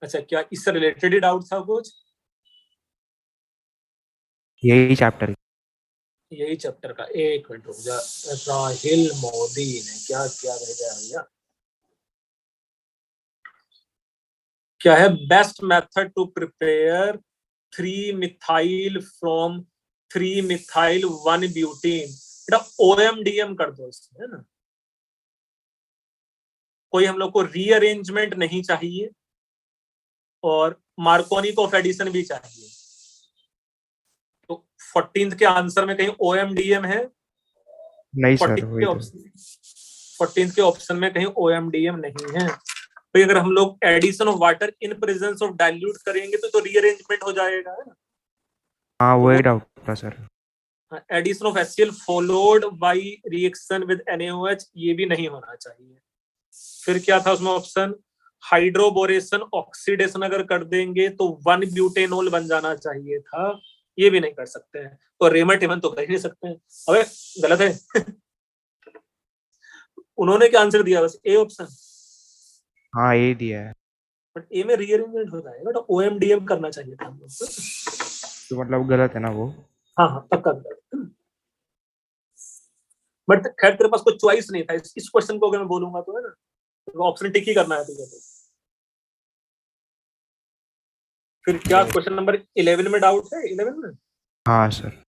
अच्छा, क्या इससे रिलेटेड ही डाउट था कुछ? यही चैप्टर। यही चैप्टर का? एक मिनट रुक जा। राहिल मोदी ने क्या क्या भेजा है भैया? क्या है? Best method to prepare 3 methyl from 3 methyl 1 butene. बेटा OMDM कर दो इसमें, है ना। कोई हम लोग को रीअरेंजमेंट नहीं चाहिए और मार्कोनी ऑफ एडिशन भी चाहिए। तो 14th के आंसर में कहीं OMDM है? नहीं सर, 14th के ऑप्शन में कहीं OMDM नहीं है। तो अगर हम लोग addition of water in presence of dilute करेंगे तो रीअरेंजमेंट हो जाएगा, है ना। हाँ वही डाउट था sir. Addition of HCl followed by reaction with NaOH, ये भी नहीं होना चाहिए। फिर क्या था उसमें ऑप्शन? हाइड्रोबोरेशन ऑक्सीडेशन अगर कर देंगे तो 1 ब्यूटेनॉल बन जाना चाहिए था, ये भी नहीं कर सकते हैं। और रेमटेमन तो कर ही नहीं सकते हैं। अबे गलत है। उन्होंने क्या आंसर दिया? बस ए ऑप्शन। हाँ ये दिया है। बट ए में रीअरेंजमेंट हो जाएगा, तो OMDM करना चाहिए था हम लोग को। तो मतलब गलत है ना वो? हाँ हाँ पक्का गलत। बट खैर तेरे पास कोई चॉइस नहीं था इस क्वेश्चन को अगर मैं बोलूंगा तो, है ना। तो ऑप्शन टिक ही करना है तुझे। तो फिर क्या क्वेश्चन नंबर 11 में डाउट है? 11 में? हाँ सर।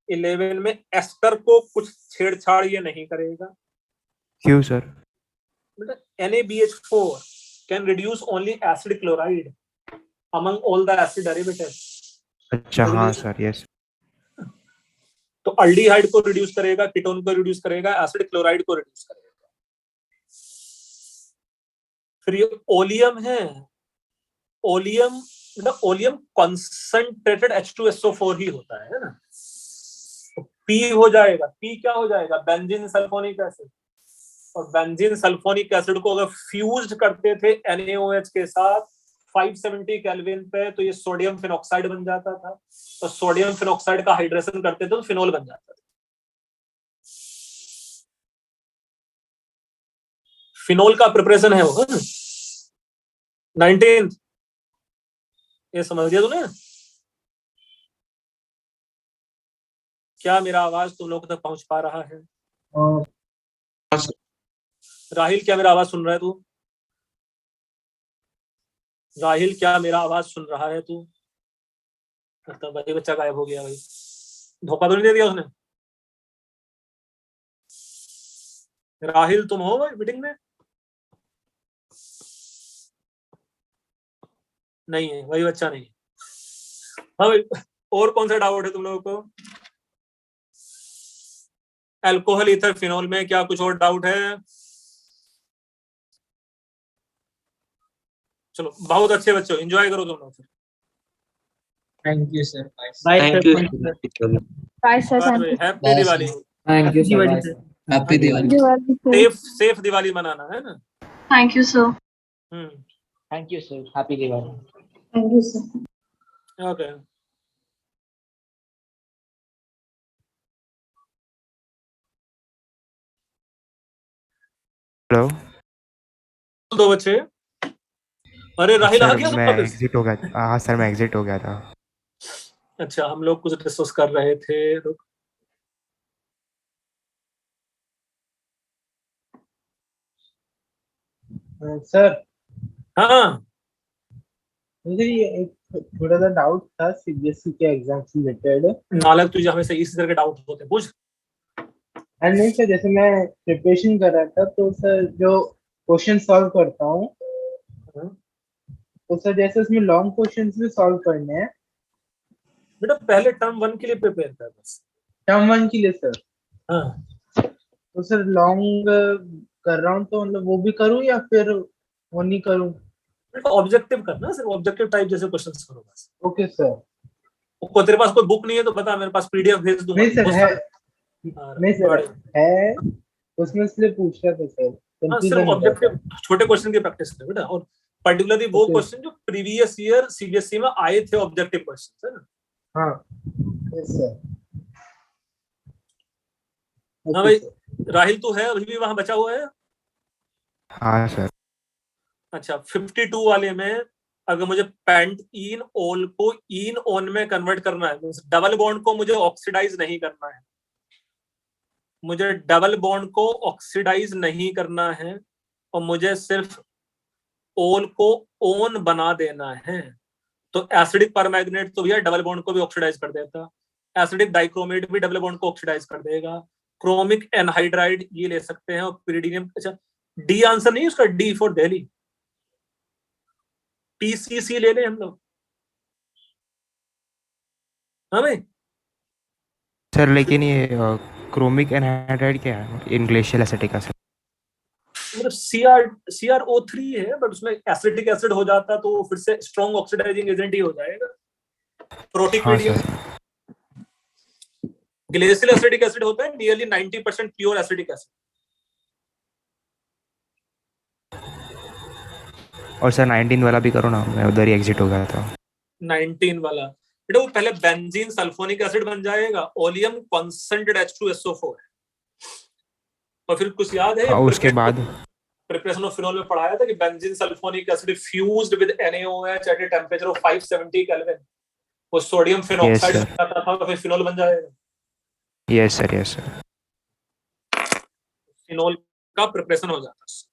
11 में एस्टर को कुछ छेड़छाड़ ये नहीं करेगा। क्यों सर? बेटा NaBH4 can reduce only acid chloride among all the acid derivatives. अच्छा हाँ सर, यस। तो अल्डिहाइड को रिड्यूस करेगा, कीटोन को रिड्यूस करेगा, एसिड क्लोराइड को रिड्यूस करेगा। फिर ये ओलियम है। ओलियम मतलब ओलियम कंसंट्रेटेड H2SO4 ही होता है ना। तो P हो जाएगा। P क्या हो जाएगा? Benzene sulphonic acid. और बेंजीन सल्फोनिक एसिड को अगर फ्यूज्ड करते थे NaOH के साथ 570 केल्विन पे तो ये सोडियम फिनॉक्साइड बन जाता था। तो सोडियम फिनॉक्साइड का हाइड्रेशन करते थे तो फिनोल बन जाता था। फिनोल का प्रिपरेशन है वो 19th। ये समझ गया तूने? क्या मेरा आवाज तुम लोगों तक पहुंच पा रहा है? राहिल क्या मेरा आवाज सुन रहा है तू? राहिल क्या मेरा आवाज सुन रहा है तू? लगता है भाई बच्चा गायब हो गया। भाई धोखा तो नहीं दे दिया उसने? राहिल तुम हो भाई मीटिंग में? नहीं है, वही बच्चा नहीं। हाँ भाई, और कौन सा डाउट है तुम लोगों को? अल्कोहल ईथर फिनोल में क्या कुछ और डाउट है? चलो बहुत अच्छे बच्चों, एंजॉय करो तुम लोग। Thank you sir. Thank you. Bye sir. Happy Diwali. Thank you sir. Happy Diwali. Safe Diwali मनाना है ना। Thank you sir. Thank you sir. Happy Diwali. Thank you sir. Okay. Hello. दो बच्चे। अरे राहिल आ गया मैं वापस? एग्जिट हो गया। हाँ सर मैं एग्जिट हो गया था। अच्छा, हम लोग कुछ डिस्कस कर रहे थे। रुक। सर हाँ मुझे ये एक थोड़ा सा डाउट था CBSE के एग्जाम से रिलेटेड। नालक तुझे हमेशा इसी तरह के डाउट होते हैं, पूछ। नहीं सर, जैसे मैं प्रिपरेशन कर रहा था तो सर जो क्वेश्चन सॉल्व करता हूँ तो सर जैसे उसमें लॉन्ग क्वेश्चंस भी सॉल्व करने हैं। बेटा पहले टर्म 1 के लिए प्रिपेयर कर बस। टर्म 1 के लिए सर? हाँ तो सर लॉन्ग कर रहा हूँ तो मतलब वो भी करूँ या फिर वो नहीं करूँ? बेटा ऑब्जेक्टिव करना, सिर्फ ऑब्जेक्टिव टाइप जैसे क्वेश्चंस करो बस। Okay sir. को तेरे पास कोई बुक नहीं है तो बता, मेरे पास PDF भेज दूंगा। नहीं सर है, नहीं सर है, उसमें इसलिए पूछ रहा था सर, हाँ, कंफ्यूजन सिर्फ हो रहा था। ऑब्जेक्टिव छोटे क्वेश्चन की प्रैक्टिस करें बेटा, और पर्टिकुलरली वो Okay. क्वेश्चन जो प्रीवियस ईयर सीबीएसई में आए थे, ऑब्जेक्टिव क्वेश्चन है ना। हाँ यस सर। हाँ भाई, राहिल तो है अभी भी वहां बचा हुआ है? हाँ सर। अच्छा, 52 वाले में अगर मुझे पेंट इन ऑल को इन ऑन में कन्वर्ट करना है, डबल बॉन्ड को मुझे ऑक्सीडाइज नहीं करना है, मुझे डबल बॉन्ड को ऑक्सीडाइज नहीं करना है, और मुझे सिर्फ ऑल को ऑन बना देना है, तो एसिडिक परमैंगनेट तो भैया डबल बॉन्ड को भी ऑक्सीडाइज कर देता, एसिडिक डाइक्रोमेट भी डबल बॉन्ड को ऑक्सीडाइज कर देगा, क्रोमिक एनहाइड्राइड ये ले सकते हैं, और पिरिडियम, अच्छा डी आंसर नहीं है उसका, डी फॉर दिल्ली, पीसीसी ले लें हम लोग। हाँ भाई सर लेकिन ये क्रोमिक एनहाइड्राइड क्या है इन ग्लेशियल एसिटिक एसिड? मतलब CrO3 है, बट उसमें एसिटिक एसिड हो जाता तो फिर से स्ट्रॉन्ग ऑक्सीडाइजिंग एजेंट ही हो जाएगा। प्रोटिक हाँ medium, sir. Glacial acetic acid होता है नियरली 90% प्योर एसिटिक एसिड। और सर 19 वाला भी करो ना, मैं उधर ही एग्जिट हो गया था। 19 वाला बेटा वो पहले बेंजीन सल्फोनिक एसिड बन जाएगा, ओलियम कॉन्सेंट्रेटेड H2SO4 है, और फिर कुछ याद है? हाँ, उसके बाद प्रिपरेशन ऑफ फिनोल में पढ़ाया था कि benzene sulphonic acid fused with NaOH at a temperature of 570 kelvin, वो सोडियम फिनॉक्साइड बन जाता था, तो फिर फिनोल बन जाएगा। Yes sir, yes sir. Phenol का प्रिपरेशन हो जाता है।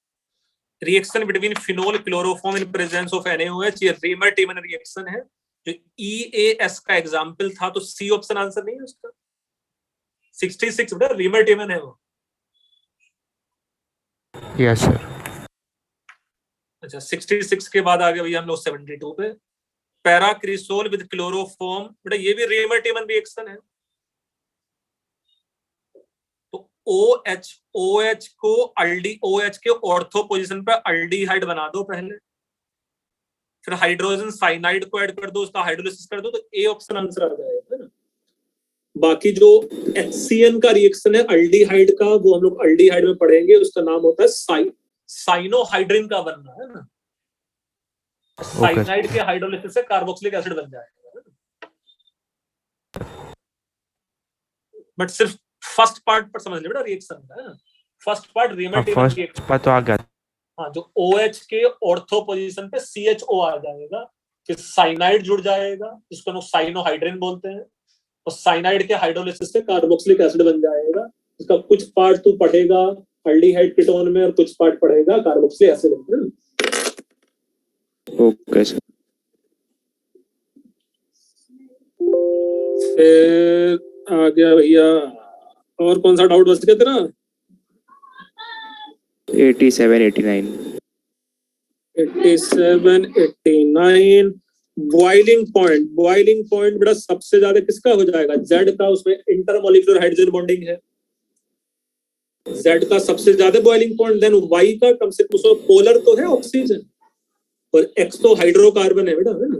Reaction between phenol chloroform in presence of NaOH, ये रीमर-टीमन रिएक्शन है, जो EAS का एग्जांपल था, तो सी ऑप्शन आंसर नहीं है उसका। 66 बेटा रीमर-टीमन है वो। Yes sir. अच्छा 66 के बाद आ गए भैया हम लोग 72 पे, पैराक्रिसोल विद क्लोरोफॉर्म, बेटा ये भी रीमर-टीमन रिएक्शन है, तो OH को OH के ऑर्थो पोजीशन पे अल्डिहाइड बना दो पहले, फिर हाइड्रोजन साइनाइड को ऐड कर दो, उसका हाइड्रोलिसिस कर दो, तो ए ऑप्शन आंसर आ जाएगा ना। बाकी जो HCN का रिएक्शन है अल्डिहाइड का, वो हम लोग अल्डिहाइड में पढ़ेंगे, उसका नाम होता है साइनोहाइड्रिन का बनना है ना। साइनाइड के हाइड्रोलिसिस से कार्बोक्सिलिक एसिड बन जाएगा, बट सिर्फ फर्स्ट पार्ट पर समझ ले बेटा रिएक्शन का। फर्स्ट पार्ट रीमर-टीमन रिएक्शन पर तो आ गया। हाँ, जो OH के ऑर्थो पोजीशन पे CHO आ जाएगा, फिर साइनाइड जुड़ जाएगा, जिसको हम साइनोहाइड्रिन बोलते हैं, और साइनाइड के हाइड्रोलिसिस से कार्बोक्सिलिक एसिड बन जाएगा। इसका कुछ पार्ट तू पढ़ेगा अल्डिहाइड कीटोन में, और कुछ पार्ट पढ़ेगा कार्बोक्सिलिक एसिड में। Okay sir. फिर आ गया भैया, और कौन सा डाउट बच गया तेरा? 87, 89। 87, 89। बॉइलिंग पॉइंट बेटा सबसे ज्यादा किसका हो जाएगा? Z का, उसमें इंटरमोलिकुलर हाइड्रोजन बॉन्डिंग है, Z का सबसे ज्यादा बॉइलिंग पॉइंट। देन Y का कम से कम पोलर तो है ऑक्सीजन, और X तो हाइड्रोकार्बन है बेटा, है ना,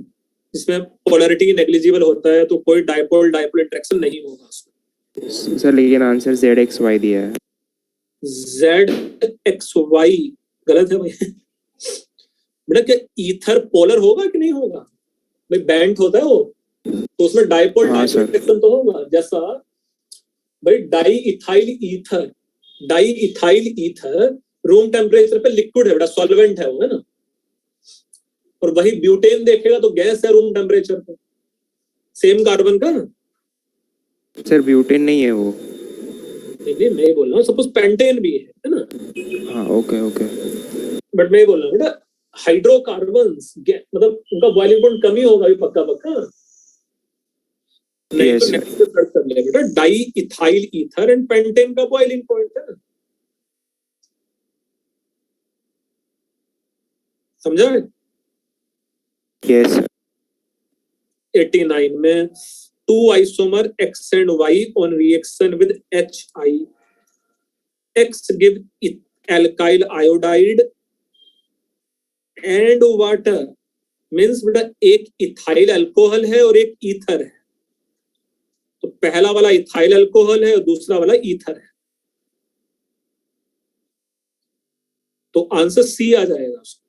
जिसमें पोलैरिटी नेग्लिजिबल होता है, तो कोई डाइपोल इंटरेक्शन नहीं होगा उसमें। सर लेकिन आंसर ZXY दिया है। ZXY गलत है भाई। बेटा क्या ईथर पोलर होगा कि नहीं होगा भाई? बैंड होता है वो, तो उसमें डाइपोल इंटरेक्शन तो होगा। जैसा भाई di ethyl ether room temperature पे लिक्विड है बेटा, सॉल्वेंट है वो, है ना, और वही ब्यूटेन देखेगा तो गैस है रूम टेम्परेचर पे, सेम कार्बन का। सर ब्यूटेन नहीं है वो। नहीं मैं बोल रहा हूँ, सपोज पेंटेन भी है ना। हाँ ओके ओके। बट मैं बोल रहा हूँ बेटा हाइड्रोकार्बन्स मतलब उनका बॉइलिंग पॉइंट कम ही होगा भी, पक्का नहीं तो नेक्स्ट सर्च कर ले बेटा, di ethyl ether and pentane का बॉइलिंग पॉइंट है, समझा? यस। 89 में 2 isomer X and Y on reaction with HI, X give alkyl iodide and water, means बेटा एक इथाइल अल्कोहल है और एक ईथर है, तो पहला वाला इथाइल अल्कोहल है और दूसरा वाला ईथर है, तो आंसर सी आ जाएगा उसका।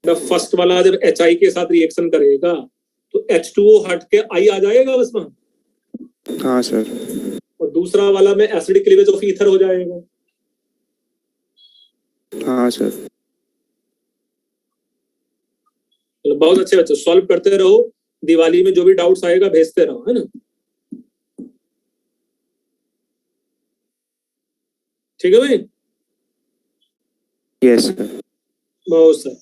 फर्स्ट वाला जब HI के साथ रिएक्शन करेगा तो H2O हट के I आ जाएगा बस वहां। हाँ सर। और दूसरा वाला में एसिडिक क्लीवेज ऑफ ईथर हो जाएगा। हाँ सर। तो बहुत अच्छे बच्चे, सॉल्व करते रहो, दिवाली में जो भी डाउट्स आएगा भेजते रहो, है ना। ठीक है भाई। Yes sir. बहुत sir.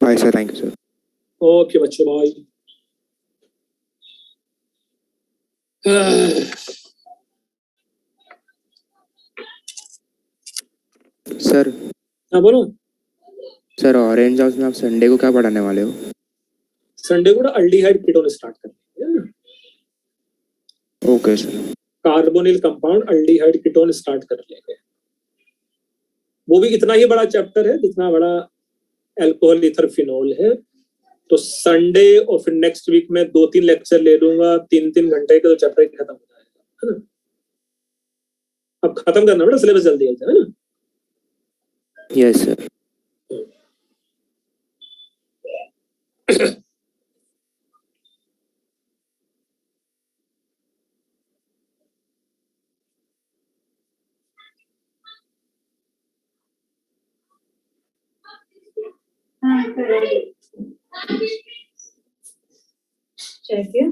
Bye sir, thank you sir. Okay बच्चों, बाय। सर। हाँ बोलो। सर ऑरेंज हाउस में आप संडे को क्या पढ़ाने वाले हो? संडे को अल्डिहाइड कीटोन स्टार्ट करेंगे। Okay sir. Carbonyl compound aldehyde ketone start कर लेंगे। वो भी इतना ही बड़ा चैप्टर है जितना बड़ा अल्कोहल ईथर फिनोल है। तो संडे और फिर नेक्स्ट वीक में 2-3 लेक्चर ले लूंगा, 3-3 घंटे का, तो चैप्टर खत्म हो जाएगा, है ना। अब खत्म करना बेटा, सिलेबस जल्दी है ना। Yes sir. चाहिए